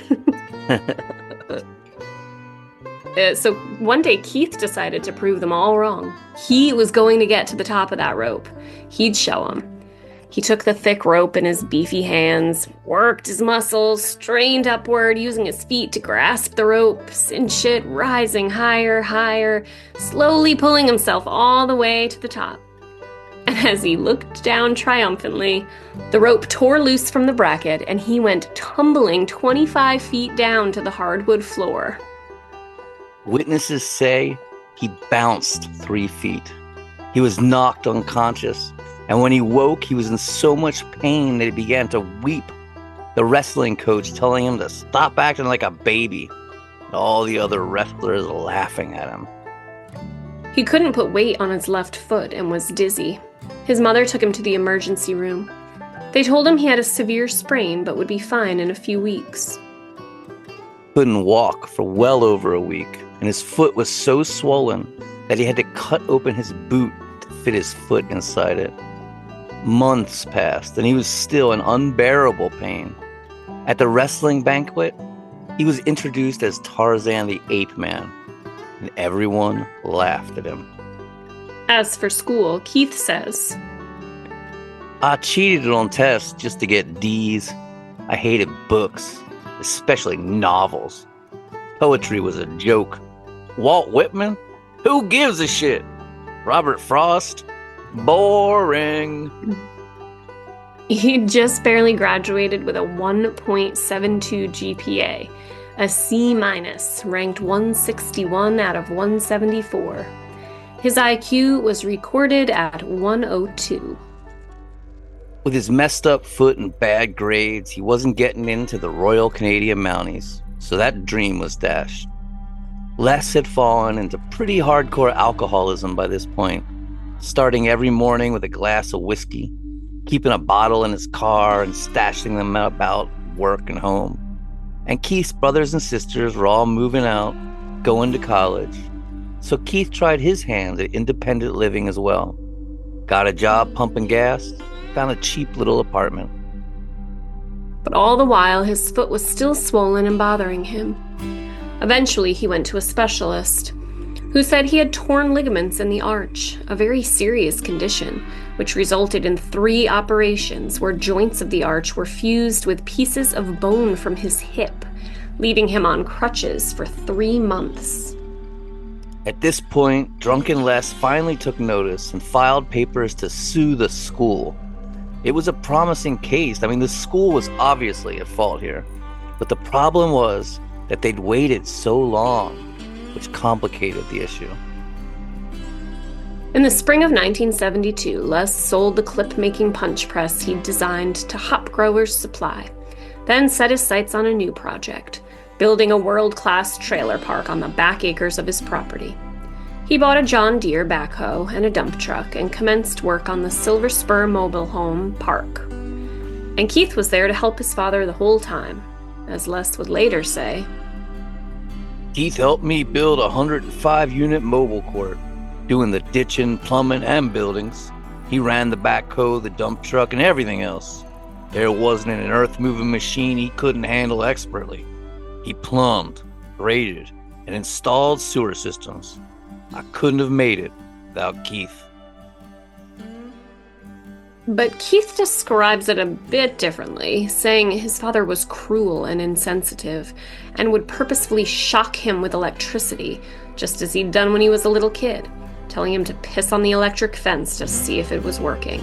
Speaker 1: So one day Keith decided to prove them all wrong. He was going to get to the top of that rope. He'd show them. He took the thick rope in his beefy hands, worked his muscles, strained upward, using his feet to grasp the rope, cinch it, rising higher, higher, slowly pulling himself all the way to the top. And as he looked down triumphantly, the rope tore loose from the bracket and he went tumbling 25 feet down to the hardwood floor.
Speaker 2: Witnesses say he bounced 3 feet. He was knocked unconscious, and when he woke, he was in so much pain that he began to weep. The wrestling coach telling him to stop acting like a baby, and all the other wrestlers laughing at him.
Speaker 1: He couldn't put weight on his left foot and was dizzy. His mother took him to the emergency room. They told him he had a severe sprain but would be fine in a few weeks.
Speaker 2: Couldn't walk for well over a week, and his foot was so swollen that he had to cut open his boot to fit his foot inside it. Months passed, and he was still in unbearable pain. At the wrestling banquet, he was introduced as Tarzan the Ape Man, and everyone laughed at him.
Speaker 1: As for school, Keith says,
Speaker 2: I cheated on tests just to get D's. I hated books, especially novels. Poetry was a joke. Walt Whitman? Who gives a shit? Robert Frost? Boring.
Speaker 1: He just barely graduated with a 1.72 GPA, a C-, ranked 161 out of 174. His IQ was recorded at 102.
Speaker 2: With his messed up foot and bad grades, he wasn't getting into the Royal Canadian Mounties, so that dream was dashed. Les had fallen into pretty hardcore alcoholism by this point, starting every morning with a glass of whiskey, keeping a bottle in his car and stashing them about work and home. And Keith's brothers and sisters were all moving out, going to college. So Keith tried his hand at independent living as well. Got a job pumping gas, found a cheap little apartment.
Speaker 1: But all the while, his foot was still swollen and bothering him. Eventually, he went to a specialist who said he had torn ligaments in the arch, a very serious condition, which resulted in 3 operations where joints of the arch were fused with pieces of bone from his hip, leaving him on crutches for 3 months.
Speaker 2: At this point, drunken Les finally took notice and filed papers to sue the school. It was a promising case. The school was obviously at fault here. But the problem was that they'd waited so long, which complicated the issue.
Speaker 1: In the spring of 1972, Les sold the clip-making punch press he'd designed to Hop Growers Supply, then set his sights on a new project, building a world-class trailer park on the back acres of his property. He bought a John Deere backhoe and a dump truck and commenced work on the Silver Spur mobile home park. And Keith was there to help his father the whole time, as Les would later say.
Speaker 2: Keith helped me build a 105-unit mobile court, doing the ditching, plumbing, and buildings. He ran the backhoe, the dump truck, and everything else. There wasn't an earth-moving machine he couldn't handle expertly. He plumbed, graded, and installed sewer systems. I couldn't have made it without Keith.
Speaker 1: But Keith describes it a bit differently, saying his father was cruel and insensitive, and would purposefully shock him with electricity, just as he'd done when he was a little kid, telling him to piss on the electric fence to see if it was working.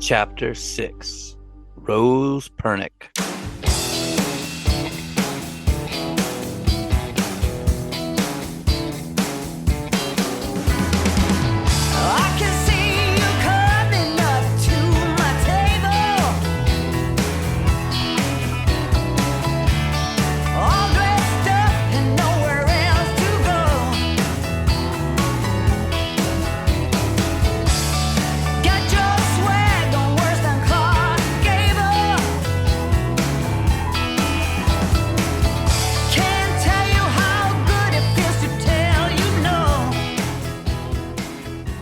Speaker 2: Chapter 6. Rose Pernick.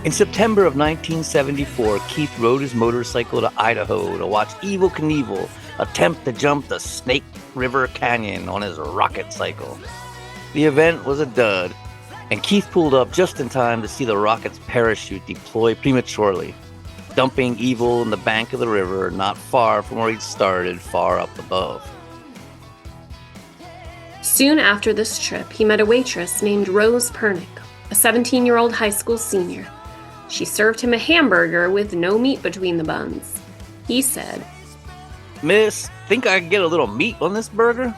Speaker 2: In September of 1974, Keith rode his motorcycle to Idaho to watch Evel Knievel attempt to jump the Snake River Canyon on his rocket cycle. The event was a dud, and Keith pulled up just in time to see the rocket's parachute deploy prematurely, dumping Evel in the bank of the river not far from where he'd started, far up above.
Speaker 1: Soon after this trip, he met a waitress named Rose Pernick, a 17-year-old high school senior. She served him a hamburger with no meat between the buns. He said,
Speaker 2: "Miss, think I could get a little meat on this burger?"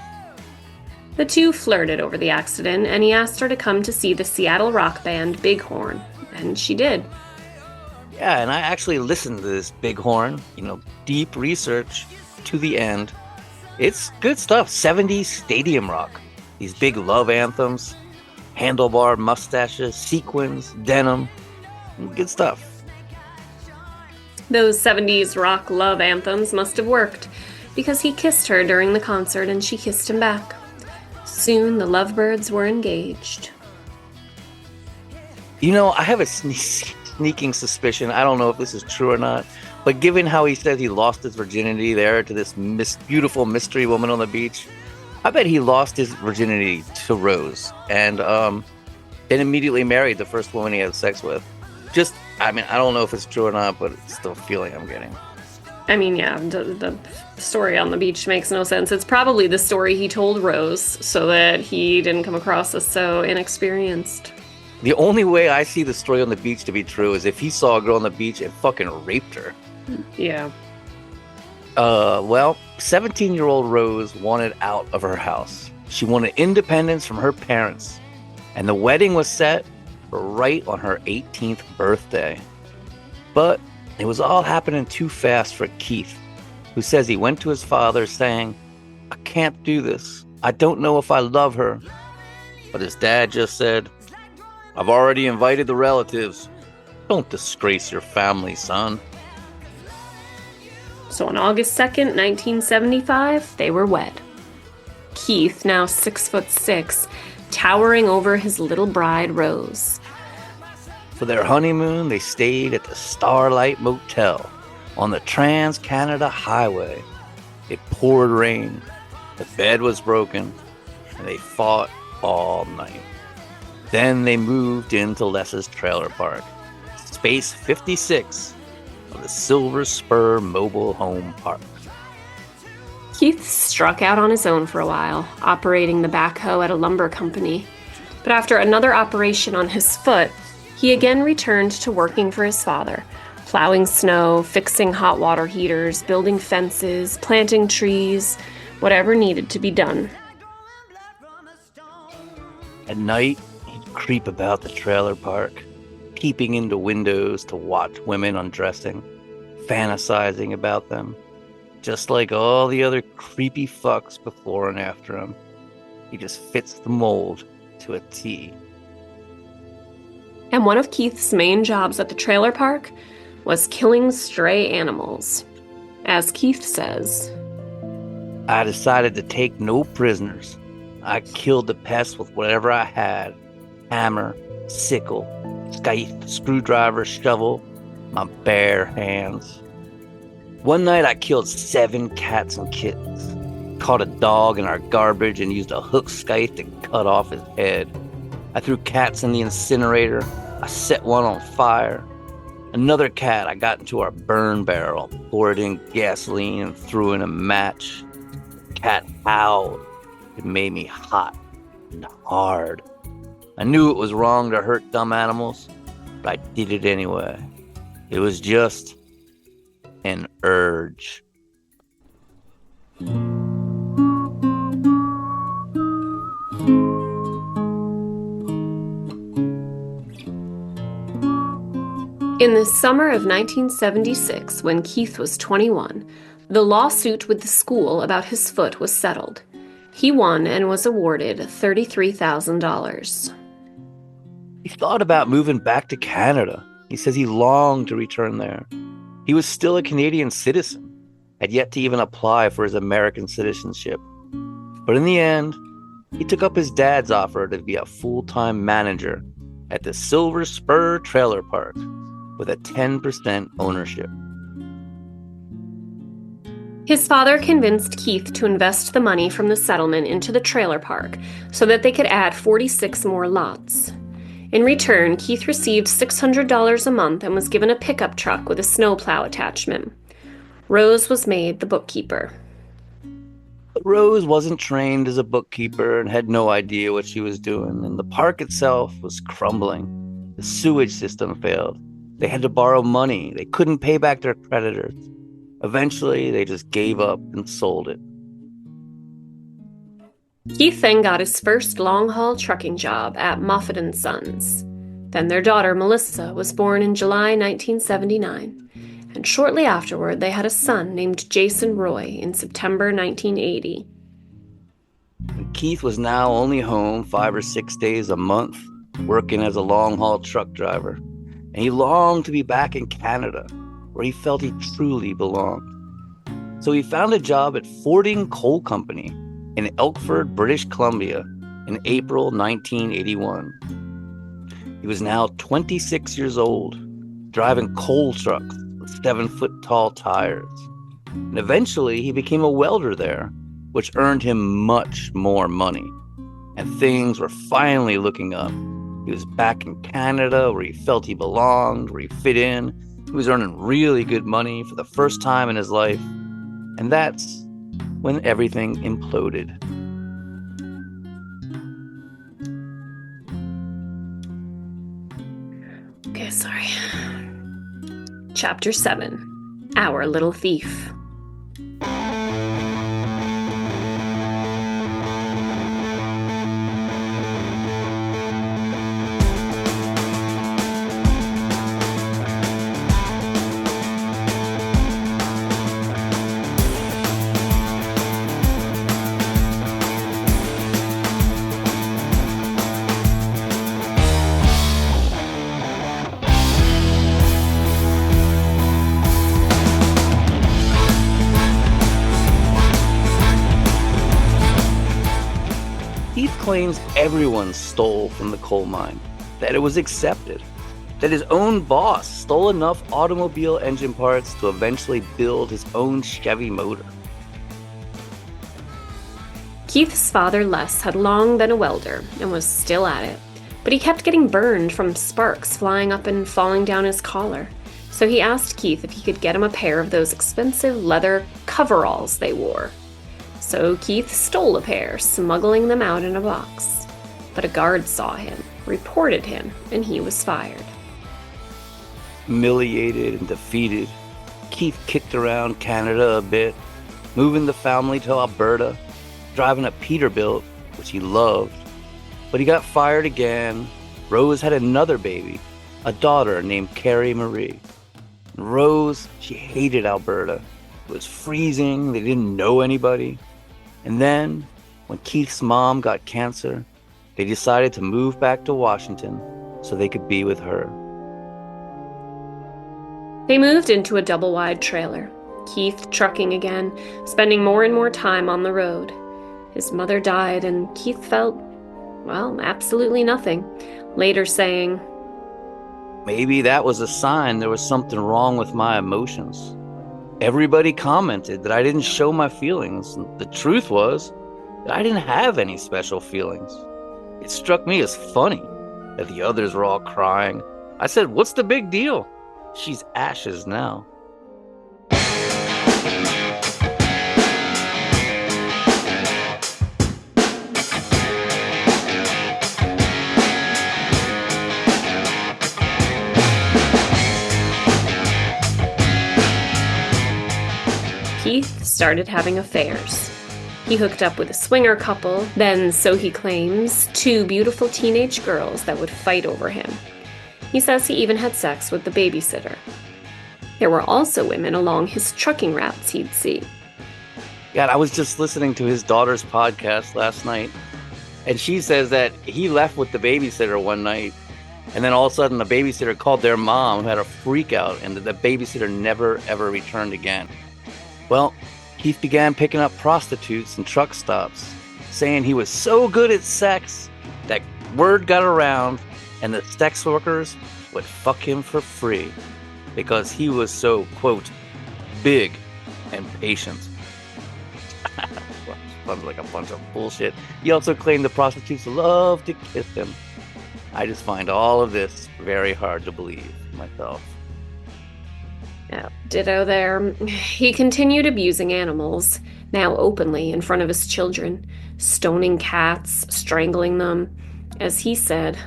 Speaker 1: The two flirted over the accident, and he asked her to come to see the Seattle rock band Bighorn, and she did.
Speaker 2: Yeah, and I actually listened to this Bighorn, deep research to the end. It's good stuff, 70s stadium rock. These big love anthems, handlebar mustaches, sequins, denim. Good stuff.
Speaker 1: Those 70s rock love anthems must have worked, because he kissed her during the concert and she kissed him back. Soon the lovebirds were engaged.
Speaker 2: You know, I have a sneaking suspicion, I don't know if this is true or not, but given how he says he lost his virginity there to this beautiful mystery woman on the beach, I bet he lost his virginity to Rose and then immediately married the first woman he had sex with. I don't know if it's true or not, but it's the feeling I'm getting.
Speaker 1: I mean, yeah, the story on the beach makes no sense. It's probably the story he told Rose so that he didn't come across as so inexperienced.
Speaker 2: The only way I see the story on the beach to be true is if he saw a girl on the beach and fucking raped her.
Speaker 1: Yeah.
Speaker 2: Well, 17-year-old Rose wanted out of her house. She wanted independence from her parents. And the wedding was set for right on her 18th birthday. But it was all happening too fast for Keith, who says he went to his father saying, "I can't do this. I don't know if I love her." But his dad just said, "I've already invited the relatives. Don't disgrace your family, son."
Speaker 1: So on August 2nd, 1975, they were wed. Keith, now 6'6", towering over his little bride, Rose.
Speaker 2: For their honeymoon, they stayed at the Starlight Motel on the Trans-Canada Highway. It poured rain, the bed was broken, and they fought all night. Then they moved into Les's trailer park, Space 56 of the Silver Spur Mobile Home Park.
Speaker 1: Keith struck out on his own for a while, operating the backhoe at a lumber company. But after another operation on his foot, he again returned to working for his father, plowing snow, fixing hot water heaters, building fences, planting trees, whatever needed to be done.
Speaker 2: At night, he'd creep about the trailer park, peeping into windows to watch women undressing, fantasizing about them, just like all the other creepy fucks before and after him. He just fits the mold to a T.
Speaker 1: And one of Keith's main jobs at the trailer park was killing stray animals. As Keith says,
Speaker 2: "I decided to take no prisoners. I killed the pests with whatever I had. Hammer, sickle, scythe, screwdriver, shovel, my bare hands. One night I killed 7 cats and kittens. Caught a dog in our garbage and used a hook scythe to cut off his head. I threw cats in the incinerator. I set one on fire. Another cat I got into our burn barrel, poured in gasoline and threw in a match. The cat howled. It made me hot and hard. I knew it was wrong to hurt dumb animals, but I did it anyway. It was just an urge."
Speaker 1: In the summer of 1976, when Keith was 21, the lawsuit with the school about his foot was settled. He won and was awarded $33,000.
Speaker 2: He thought about moving back to Canada. He says he longed to return there. He was still a Canadian citizen, had yet to even apply for his American citizenship. But in the end, he took up his dad's offer to be a full-time manager at the Silver Spur Trailer Park with a 10% ownership.
Speaker 1: His father convinced Keith to invest the money from the settlement into the trailer park so that they could add 46 more lots. In return, Keith received $600 a month and was given a pickup truck with a snowplow attachment. Rose was made the bookkeeper.
Speaker 2: But Rose wasn't trained as a bookkeeper and had no idea what she was doing, and the park itself was crumbling. The sewage system failed. They had to borrow money. They couldn't pay back their creditors. Eventually, they just gave up and sold it.
Speaker 1: Keith then got his first long-haul trucking job at Moffett & Sons. Then their daughter, Melissa, was born in July 1979, and shortly afterward, they had a son named Jason Roy in September 1980.
Speaker 2: And Keith was now only home 5 or 6 days a month, working as a long-haul truck driver, and he longed to be back in Canada. where he felt he truly belonged. So he found a job at Fording Coal Company in Elkford, British Columbia in April 1981. He was now 26 years old, driving coal trucks with 7-foot-tall tires. And eventually he became a welder there, which earned him much more money. And things were finally looking up. He was back in Canada where he felt he belonged, where he fit in. He was earning really good money for the first time in his life. And that's when everything imploded.
Speaker 1: Okay, sorry. Chapter 7. Our Little Thief.
Speaker 2: Claims everyone stole from the coal mine, that it was accepted, that his own boss stole enough automobile engine parts to eventually build his own Chevy motor.
Speaker 1: Keith's father, Les, had long been a welder and was still at it, but he kept getting burned from sparks flying up and falling down his collar. So he asked Keith if he could get him a pair of those expensive leather coveralls they wore. So Keith stole a pair, smuggling them out in a box. But a guard saw him, reported him, and he was fired.
Speaker 2: Humiliated and defeated, Keith kicked around Canada a bit, moving the family to Alberta, driving a Peterbilt, which he loved. But he got fired again. Rose had another baby, a daughter named Carrie Marie. And Rose, she hated Alberta. It was freezing, they didn't know anybody. And then, when Keith's mom got cancer, they decided to move back to Washington so they could be with her.
Speaker 1: They moved into a double-wide trailer, Keith trucking again, spending more and more time on the road. His mother died, and Keith felt, well, absolutely nothing, later saying,
Speaker 2: "Maybe that was a sign there was something wrong with my emotions. Everybody commented that I didn't show my feelings. The truth was that I didn't have any special feelings. It struck me as funny that the others were all crying. I said, what's the big deal? She's ashes now."
Speaker 1: Keith started having affairs. He hooked up with a swinger couple, then, so he claims, 2 beautiful teenage girls that would fight over him. He says he even had sex with the babysitter. There were also women along his trucking routes he'd see.
Speaker 2: God, I was just listening to his daughter's podcast last night, and she says that he left with the babysitter one night, and then all of a sudden the babysitter called their mom, who had a freak out, and the babysitter never, ever returned again. Well, Keith began picking up prostitutes and truck stops, saying he was so good at sex that word got around and the sex workers would fuck him for free because he was so, quote, big and patient. Sounds like a bunch of bullshit. He also claimed the prostitutes loved to kiss him. I just find all of this very hard to believe myself.
Speaker 1: Yeah, ditto there. He continued abusing animals, now openly in front of his children, stoning cats, strangling them. As he said,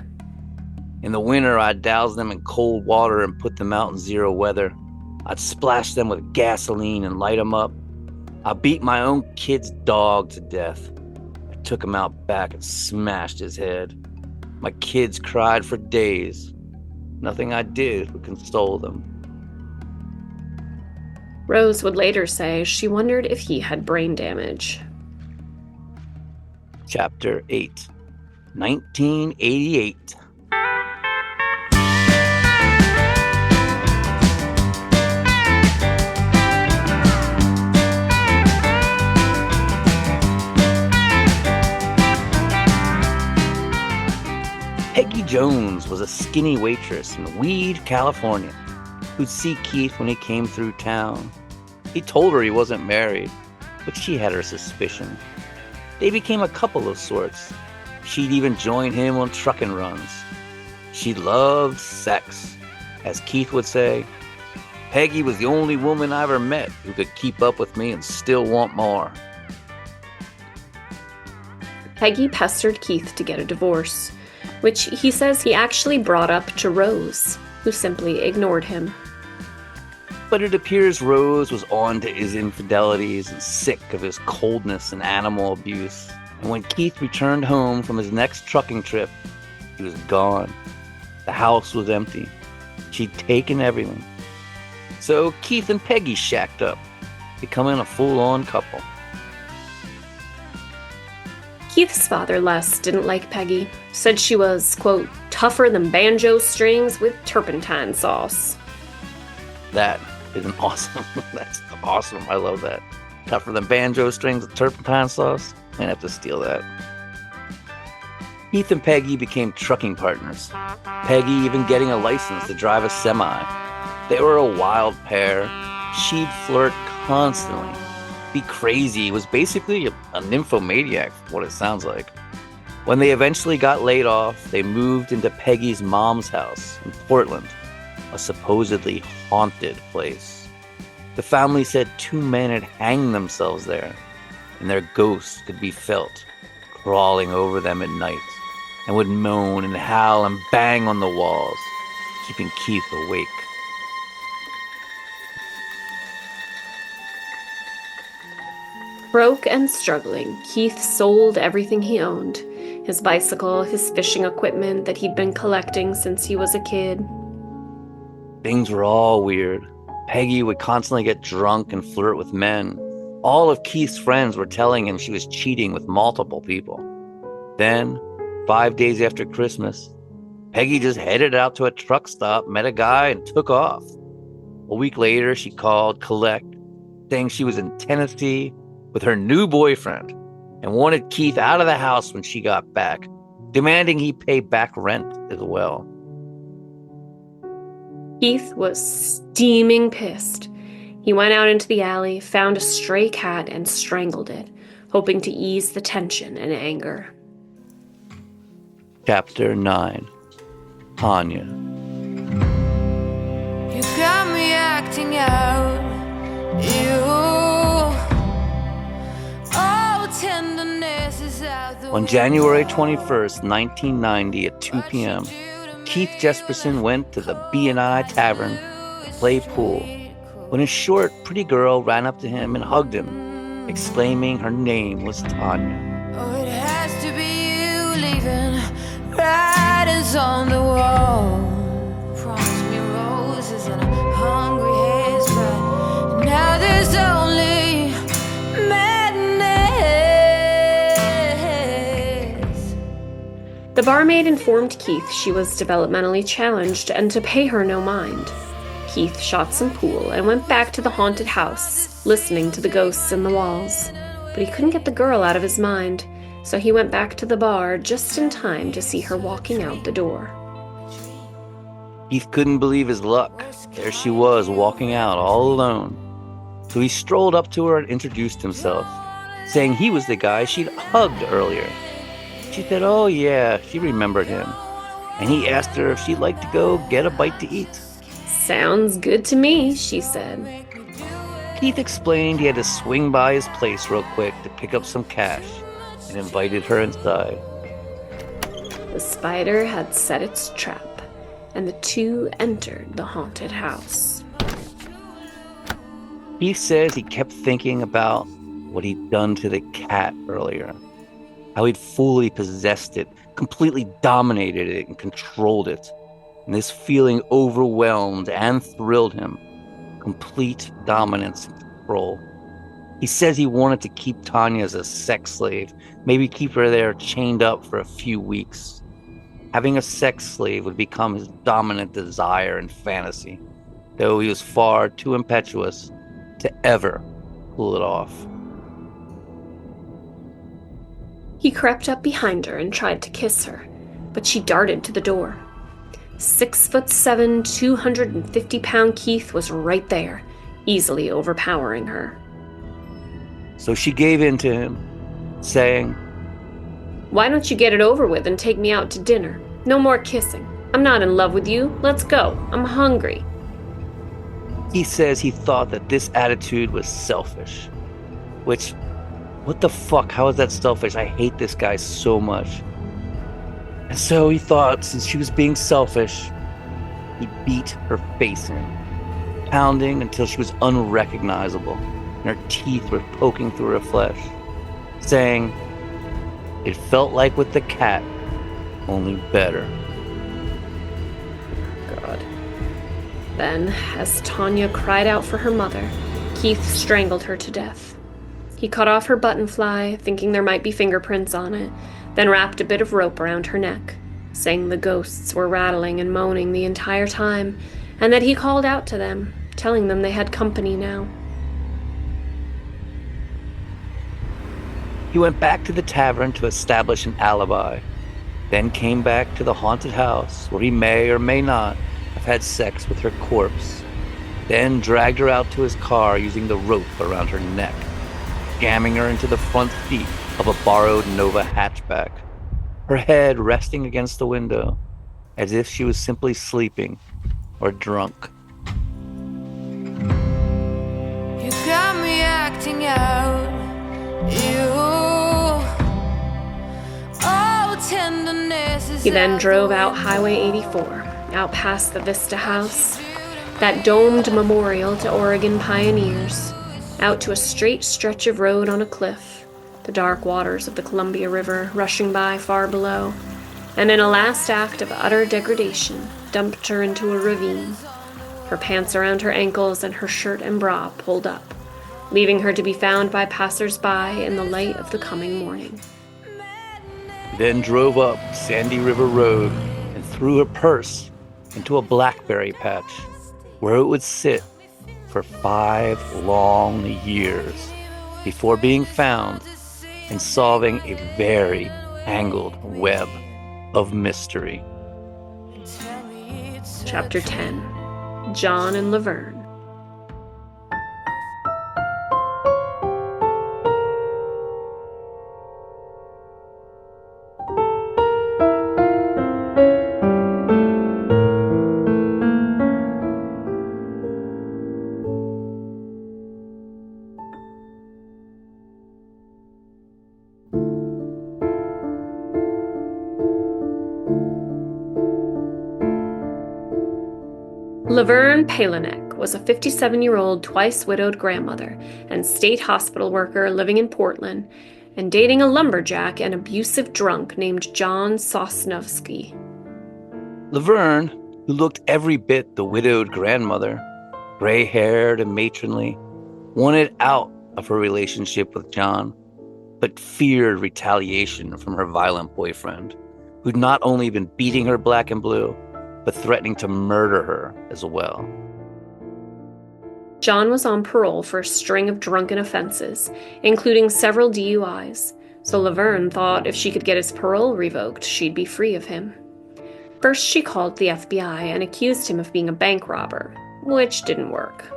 Speaker 2: "In the winter, I'd douse them in cold water and put them out in zero weather. I'd splash them with gasoline and light them up. I beat my own kid's dog to death. I took him out back and smashed his head. My kids cried for days. Nothing I did would console them."
Speaker 1: Rose would later say she wondered if he had brain damage.
Speaker 2: Chapter 8, 1988. Peggy Jones was a skinny waitress in Weed, California, who'd see Keith when he came through town. He told her he wasn't married, but she had her suspicion. They became a couple of sorts. She'd even join him on trucking runs. She loved sex. As Keith would say, Peggy was the only woman I ever met who could keep up with me and still want more.
Speaker 1: Peggy pestered Keith to get a divorce, which he says he actually brought up to Rose, who simply ignored him.
Speaker 2: But it appears Rose was on to his infidelities and sick of his coldness and animal abuse. And when Keith returned home from his next trucking trip, he was gone. The house was empty. She'd taken everything. So Keith and Peggy shacked up, becoming a full-on couple.
Speaker 1: Keith's father, Les, didn't like Peggy, said she was, quote, tougher than banjo strings with turpentine sauce.
Speaker 2: That is an awesome, that's awesome, I love that. Tougher than banjo strings with turpentine sauce? I'd have to steal that. Keith and Peggy became trucking partners, Peggy even getting a license to drive a semi. They were a wild pair. She'd flirt constantly. Be crazy. Was basically a nymphomaniac, what it sounds like. When they eventually got laid off, they moved into Peggy's mom's house in Portland, a supposedly haunted place. The family said 2 men had hanged themselves there, and their ghosts could be felt crawling over them at night, and would moan and howl and bang on the walls, keeping Keith awake.
Speaker 1: Broke and struggling, Keith sold everything he owned. His bicycle, his fishing equipment that he'd been collecting since he was a kid.
Speaker 2: Things were all weird. Peggy would constantly get drunk and flirt with men. All of Keith's friends were telling him she was cheating with multiple people. Then, 5 days after Christmas, Peggy just headed out to a truck stop, met a guy, and took off. A week later, she called collect, saying she was in Tennessee with her new boyfriend and wanted Keith out of the house when she got back, demanding he pay back rent as well.
Speaker 1: Keith was steaming pissed. He went out into the alley, found a stray cat, and strangled it, hoping to ease the tension and anger.
Speaker 2: Chapter 9. Tanya.
Speaker 4: You got me acting out. Tenderness is out the
Speaker 2: On January 21st, 1990 at 2 p.m., Keith Jesperson went to the B&I Tavern to play pool when a short, pretty girl ran up to him and hugged him, exclaiming her name was Tanya.
Speaker 4: Oh, it has to be you leaving writings on the wall. Promise me roses and a hungry haze, but now there's only
Speaker 1: The barmaid informed Keith she was developmentally challenged and to pay her no mind. Keith shot some pool and went back to the haunted house, listening to the ghosts in the walls. But he couldn't get the girl out of his mind, so he went back to the bar just in time to see her walking out the door.
Speaker 2: Keith couldn't believe his luck. There she was, walking out all alone. So he strolled up to her and introduced himself, saying he was the guy she'd hugged earlier. She said, oh yeah, she remembered him. And he asked her if she'd like to go get a bite to eat.
Speaker 1: Sounds good to me, she said.
Speaker 2: Keith explained he had to swing by his place real quick to pick up some cash and invited her inside.
Speaker 1: The spider had set its trap, and the two entered the haunted house.
Speaker 2: Keith says he kept thinking about what he'd done to the cat earlier. How he'd fully possessed it, completely dominated it and controlled it. And this feeling overwhelmed and thrilled him. Complete dominance and control. He says he wanted to keep Tanya as a sex slave, maybe keep her there chained up for a few weeks. Having a sex slave would become his dominant desire and fantasy, though he was far too impetuous to ever pull it off.
Speaker 1: He crept up behind her and tried to kiss her, but she darted to the door. 6'7", 250-pound Keith was right there, easily overpowering her.
Speaker 2: So she gave in to him, saying,
Speaker 1: "Why don't you get it over with and take me out to dinner? No more kissing. I'm not in love with you. Let's go. I'm hungry."
Speaker 2: He says he thought that this attitude was selfish. Which, what the fuck? How is that selfish? I hate this guy so much. And so he thought, since she was being selfish, he beat her face in, pounding until she was unrecognizable and her teeth were poking through her flesh, saying, "It felt like with the cat, only better."
Speaker 1: God. Then, as Tanya cried out for her mother, Keith strangled her to death. He cut off her button fly, thinking there might be fingerprints on it, then wrapped a bit of rope around her neck, saying the ghosts were rattling and moaning the entire time, and that he called out to them, telling them they had company now.
Speaker 2: He went back to the tavern to establish an alibi, then came back to the haunted house where he may or may not have had sex with her corpse, then dragged her out to his car using the rope around her neck, jamming her into the front seat of a borrowed Nova hatchback, her head resting against the window as if she was simply sleeping or drunk.
Speaker 4: You got me acting out.
Speaker 1: He then drove out Highway 84, out past the Vista House, that domed memorial to Oregon pioneers, out to a straight stretch of road on a cliff, the dark waters of the Columbia River rushing by far below, and in a last act of utter degradation, dumped her into a ravine, her pants around her ankles and her shirt and bra pulled up, leaving her to be found by passers-by in the light of the coming morning.
Speaker 2: He then drove up Sandy River Road and threw her purse into a blackberry patch, where it would sit for 5 long years before being found and solving a very tangled web of mystery.
Speaker 1: Chapter 10. John and Laverne. Laverne Palanek was a 57-year-old twice-widowed grandmother and state hospital worker living in Portland and dating a lumberjack and abusive drunk named John Sosnovsky.
Speaker 2: Laverne, who looked every bit the widowed grandmother, gray-haired and matronly, wanted out of her relationship with John, but feared retaliation from her violent boyfriend, who'd not only been beating her black and blue, but threatening to murder her as well.
Speaker 1: John was on parole for a string of drunken offenses, including several DUIs, so Laverne thought if she could get his parole revoked, she'd be free of him. First, she called the FBI and accused him of being a bank robber, which didn't work.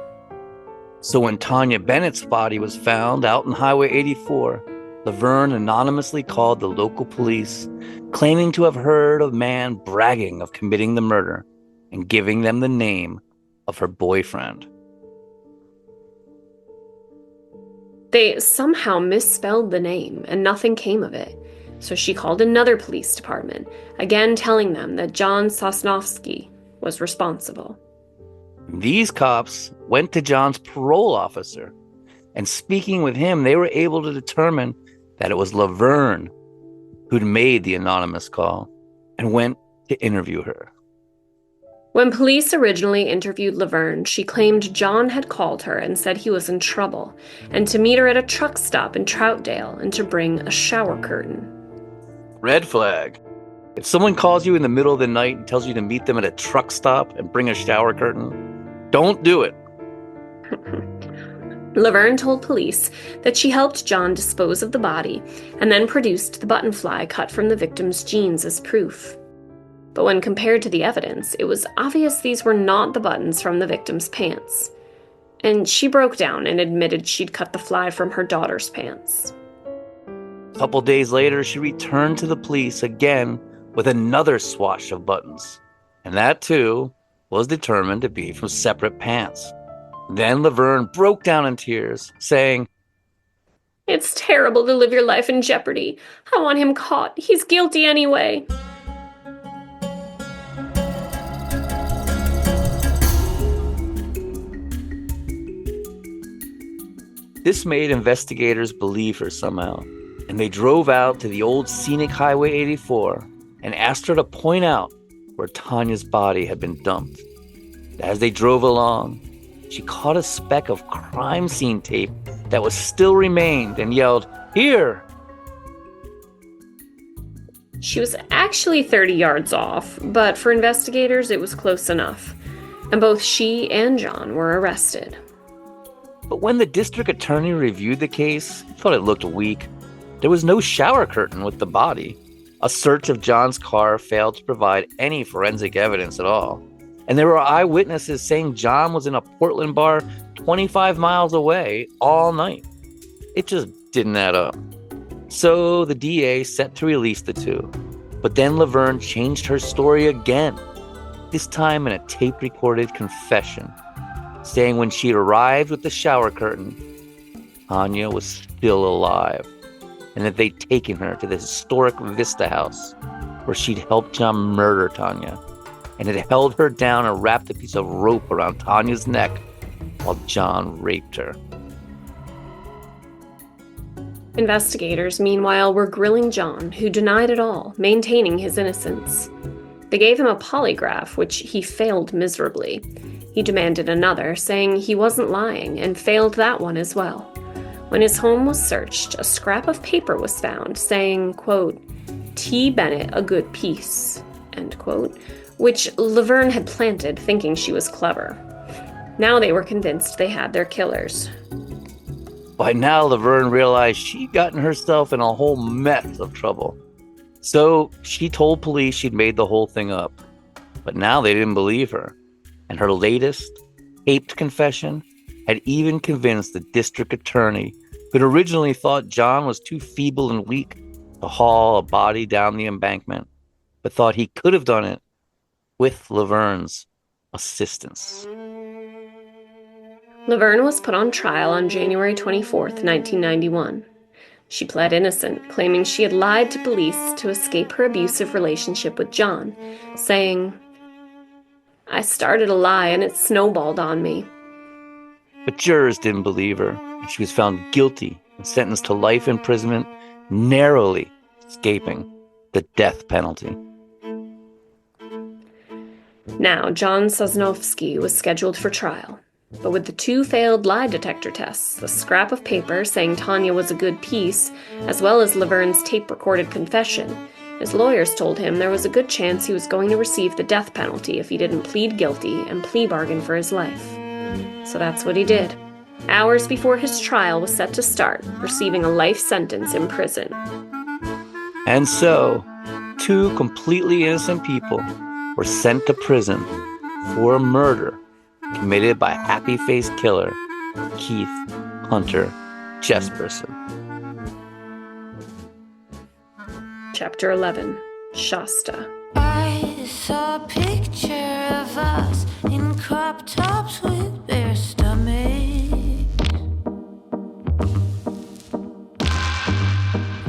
Speaker 2: So when Tanya Bennett's body was found out on Highway 84, Laverne anonymously called the local police, claiming to have heard a man bragging of committing the murder and giving them the name of her boyfriend.
Speaker 1: They somehow misspelled the name, and nothing came of it, so she called another police department, again telling them that John Sosnovsky was responsible.
Speaker 2: These cops went to John's parole officer, and speaking with him, they were able to determine that it was Laverne who'd made the anonymous call and went to interview her.
Speaker 1: When police originally interviewed Laverne, she claimed John had called her and said he was in trouble, and to meet her at a truck stop in Troutdale and to bring a shower curtain.
Speaker 2: Red flag. If someone calls you in the middle of the night and tells you to meet them at a truck stop and bring a shower curtain, don't do it.
Speaker 1: Laverne told police that she helped John dispose of the body and then produced the button fly cut from the victim's jeans as proof, But when compared to the evidence, it was obvious these were not the buttons from the victim's pants. And she broke down and admitted she'd cut the fly from her daughter's pants.
Speaker 2: A couple days later, she returned to the police again with another swash of buttons. And that, too, was determined to be from separate pants. Then Laverne broke down in tears, saying,
Speaker 1: "It's terrible to live your life in jeopardy. I want him caught. He's guilty anyway."
Speaker 2: This made investigators believe her somehow, and they drove out to the old scenic Highway 84 and asked her to point out where Tanya's body had been dumped. As they drove along, she caught a speck of crime scene tape that was still remained and yelled, "Here!"
Speaker 1: She was actually 30 yards off, but for investigators it was close enough, and both she and John were arrested.
Speaker 2: But when the district attorney reviewed the case, he thought it looked weak. There was no shower curtain with the body. A search of John's car failed to provide any forensic evidence at all. And there were eyewitnesses saying John was in a Portland bar 25 miles away all night. It just didn't add up. So the DA set to release the two. But then Laverne changed her story again, this time in a tape-recorded confession, saying when she arrived with the shower curtain, Tanya was still alive, and that they'd taken her to the historic Vista house, where she'd helped John murder Tanya, and had held her down and wrapped a piece of rope around Tanya's neck while John raped her.
Speaker 1: Investigators, meanwhile, were grilling John, who denied it all, maintaining his innocence. They gave him a polygraph, which he failed miserably. He demanded another, saying he wasn't lying, and failed that one as well. When his home was searched, a scrap of paper was found, saying, quote, "T. Bennett, a good piece," end quote, which Laverne had planted, thinking she was clever. Now they were convinced they had their killers.
Speaker 2: By now, Laverne realized she'd gotten herself in a whole mess of trouble. So she told police she'd made the whole thing up. But now they didn't believe her. And her latest, taped confession had even convinced the district attorney, who'd originally thought John was too feeble and weak to haul a body down the embankment, but thought he could have done it with Laverne's assistance.
Speaker 1: Laverne was put on trial on January 24th, 1991. She pled innocent, claiming she had lied to police to escape her abusive relationship with John, saying, "I started a lie and it snowballed on me."
Speaker 2: But jurors didn't believe her, and she was found guilty and sentenced to life imprisonment, narrowly escaping the death penalty.
Speaker 1: Now, John Sosnowski was scheduled for trial. But with the two failed lie detector tests, the scrap of paper saying Tanya was a good piece, as well as Laverne's tape-recorded confession, his lawyers told him there was a good chance he was going to receive the death penalty if he didn't plead guilty and plea bargain for his life. So that's what he did. Hours before his trial was set to start, receiving a life sentence in prison.
Speaker 2: And so, two completely innocent people were sent to prison for a murder committed by happy-faced killer Keith Hunter Jesperson.
Speaker 1: Chapter 11. Shasta.
Speaker 4: I saw a picture of us in crop tops with bare stomachs.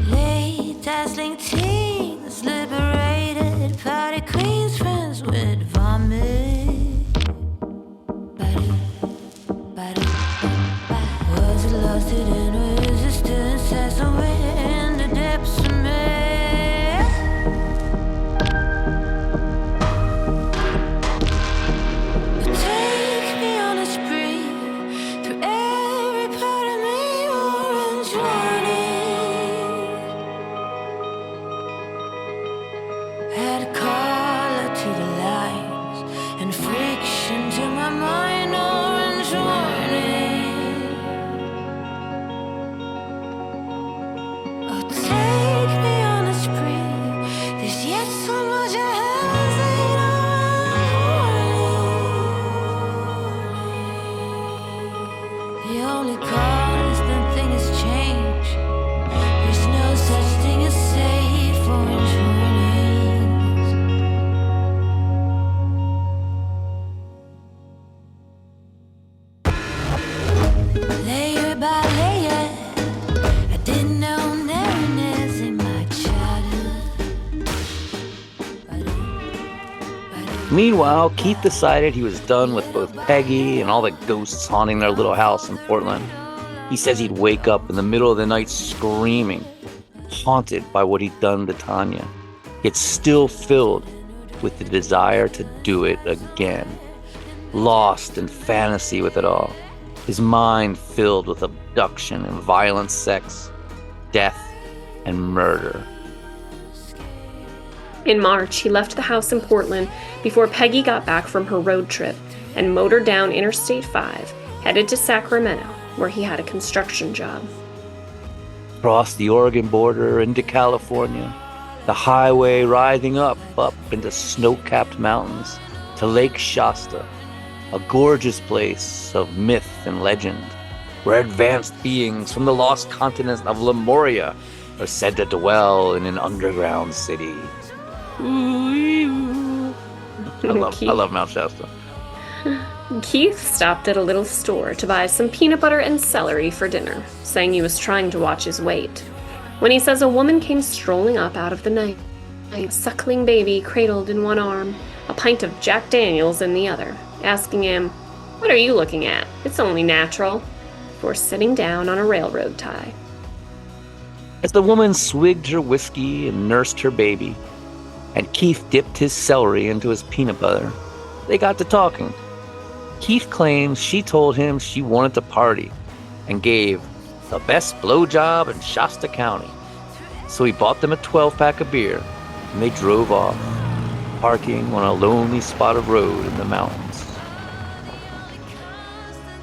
Speaker 4: Late dazzling teens, liberated party queens, friends with vomit. Was it lost in resistance as somewhere in the depths of me? Take me on a
Speaker 2: Meanwhile, Keith decided he was done with both Peggy and all the ghosts haunting their little house in Portland. He says he'd wake up in the middle of the night screaming, haunted by what he'd done to Tanya, yet still filled with the desire to do it again. Lost in fantasy with it all, his mind filled with abduction and violent sex, death and murder.
Speaker 1: In March, he left the house in Portland before Peggy got back from her road trip and motored down Interstate 5, headed to Sacramento, where he had a construction job.
Speaker 2: Across the Oregon border into California, the highway rising up into snow-capped mountains to Lake Shasta, a gorgeous place of myth and legend, where advanced beings from the lost continent of Lemuria are said to dwell in an underground city. I love Mount Shasta.
Speaker 1: Keith stopped at a little store to buy some peanut butter and celery for dinner, saying he was trying to watch his weight, when he says a woman came strolling up out of the night, a suckling baby cradled in one arm, a pint of Jack Daniels in the other, asking him, "What are you looking at? It's only natural," before sitting down on a railroad tie.
Speaker 2: As the woman swigged her whiskey and nursed her baby, and Keith dipped his celery into his peanut butter, they got to talking. Keith claims she told him she wanted to party and gave the best blowjob in Shasta County. So he bought them a 12-pack of beer, and they drove off, parking on a lonely spot of road in the mountains.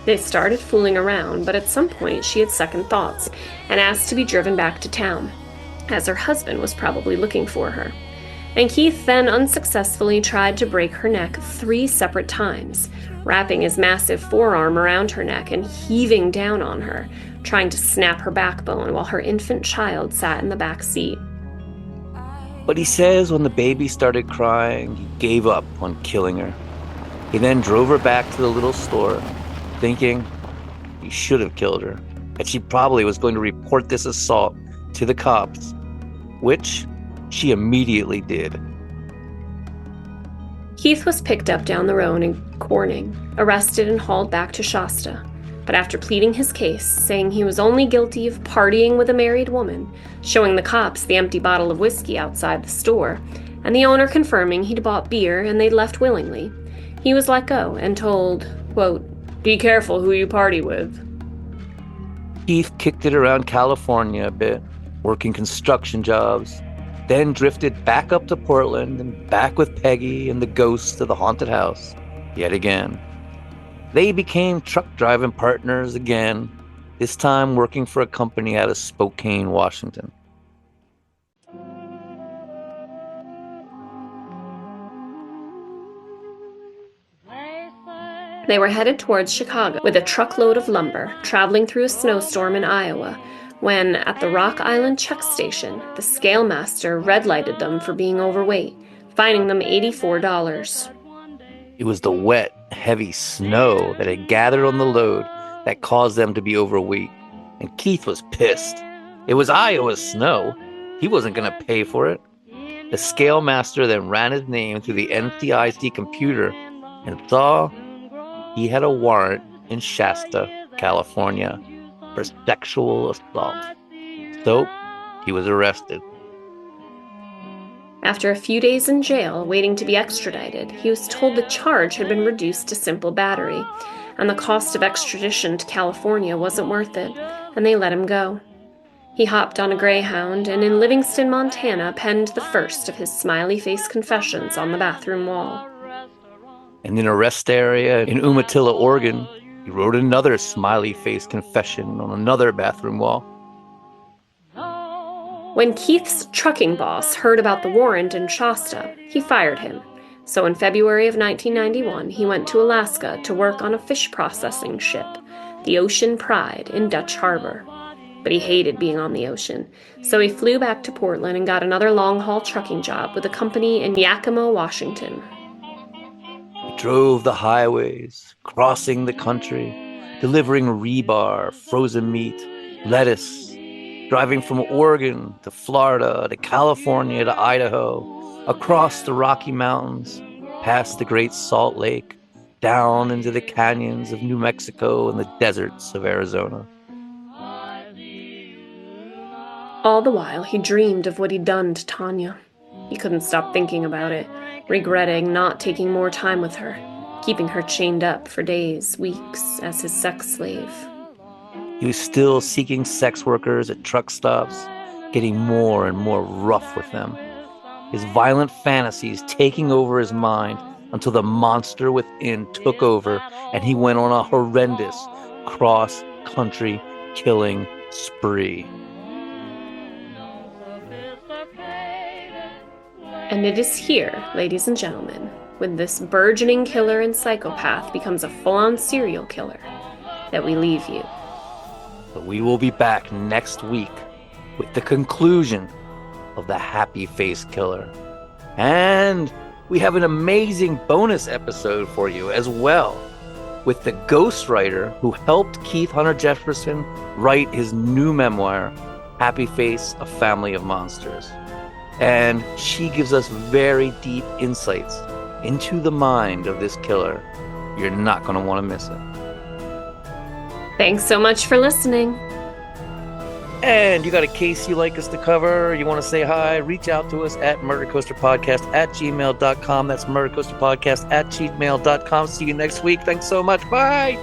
Speaker 1: They started fooling around, but at some point she had second thoughts and asked to be driven back to town, as her husband was probably looking for her. And Keith then unsuccessfully tried to break her neck 3 separate times, wrapping his massive forearm around her neck and heaving down on her, trying to snap her backbone while her infant child sat in the back seat.
Speaker 2: But he says when the baby started crying, he gave up on killing her. He then drove her back to the little store, thinking he should have killed her, and she probably was going to report this assault to the cops, which she immediately did.
Speaker 1: Keith was picked up down the road in Corning, arrested and hauled back to Shasta. But after pleading his case, saying he was only guilty of partying with a married woman, showing the cops the empty bottle of whiskey outside the store, and the owner confirming he'd bought beer and they'd left willingly, he was let go and told, quote, "Be careful who you party with."
Speaker 2: Keith kicked it around California a bit, working construction jobs, then drifted back up to Portland and back with Peggy and the ghost of the haunted house yet again. They became truck driving partners again, this time working for a company out of Spokane, Washington.
Speaker 1: They were headed towards Chicago with a truckload of lumber, traveling through a snowstorm in Iowa, when, at the Rock Island check station, the scale master red-lighted them for being overweight, fining them $84.
Speaker 2: It was the wet, heavy snow that had gathered on the load that caused them to be overweight, and Keith was pissed. It was Iowa's snow. He wasn't going to pay for it. The scale master then ran his name through the NCIC computer and saw he had a warrant in Shasta, California, for sexual assault. So he was arrested.
Speaker 1: After a few days in jail, waiting to be extradited, he was told the charge had been reduced to simple battery, and the cost of extradition to California wasn't worth it, and they let him go. He hopped on a Greyhound and in Livingston, Montana, penned the first of his smiley face confessions on the bathroom wall.
Speaker 2: And in a rest area in Umatilla, Oregon, he wrote another smiley face confession on another bathroom wall.
Speaker 1: When Keith's trucking boss heard about the warrant in Shasta, he fired him. So in February of 1991, he went to Alaska to work on a fish processing ship, the Ocean Pride, in Dutch Harbor. But he hated being on the ocean, so he flew back to Portland and got another long-haul trucking job with a company in Yakima, Washington.
Speaker 2: He drove the highways, crossing the country, delivering rebar, frozen meat, lettuce, driving from Oregon to Florida to California to Idaho, across the Rocky Mountains, past the Great Salt Lake, down into the canyons of New Mexico and the deserts of Arizona.
Speaker 1: All the while, he dreamed of what he'd done to Tanya. He couldn't stop thinking about it, regretting not taking more time with her, keeping her chained up for days, weeks, as his sex slave.
Speaker 2: He was still seeking sex workers at truck stops, getting more and more rough with them. His violent fantasies taking over his mind until the monster within took over and he went on a horrendous cross-country killing spree.
Speaker 1: And it is here, ladies and gentlemen, when this burgeoning killer and psychopath becomes a full-on serial killer, that we leave you.
Speaker 2: But we will be back next week with the conclusion of the Happy Face Killer. And we have an amazing bonus episode for you as well, with the ghostwriter who helped Hunter Jesperson write his new memoir, Happy Face, A Family of Monsters. And she gives us very deep insights into the mind of this killer. You're not going to want to miss it.
Speaker 1: Thanks so much for listening.
Speaker 2: And you got a case you like us to cover, you want to say hi, reach out to us at murdercoasterpodcast@gmail.com. That's murdercoasterpodcast@gmail.com. See you next week. Thanks so much. Bye.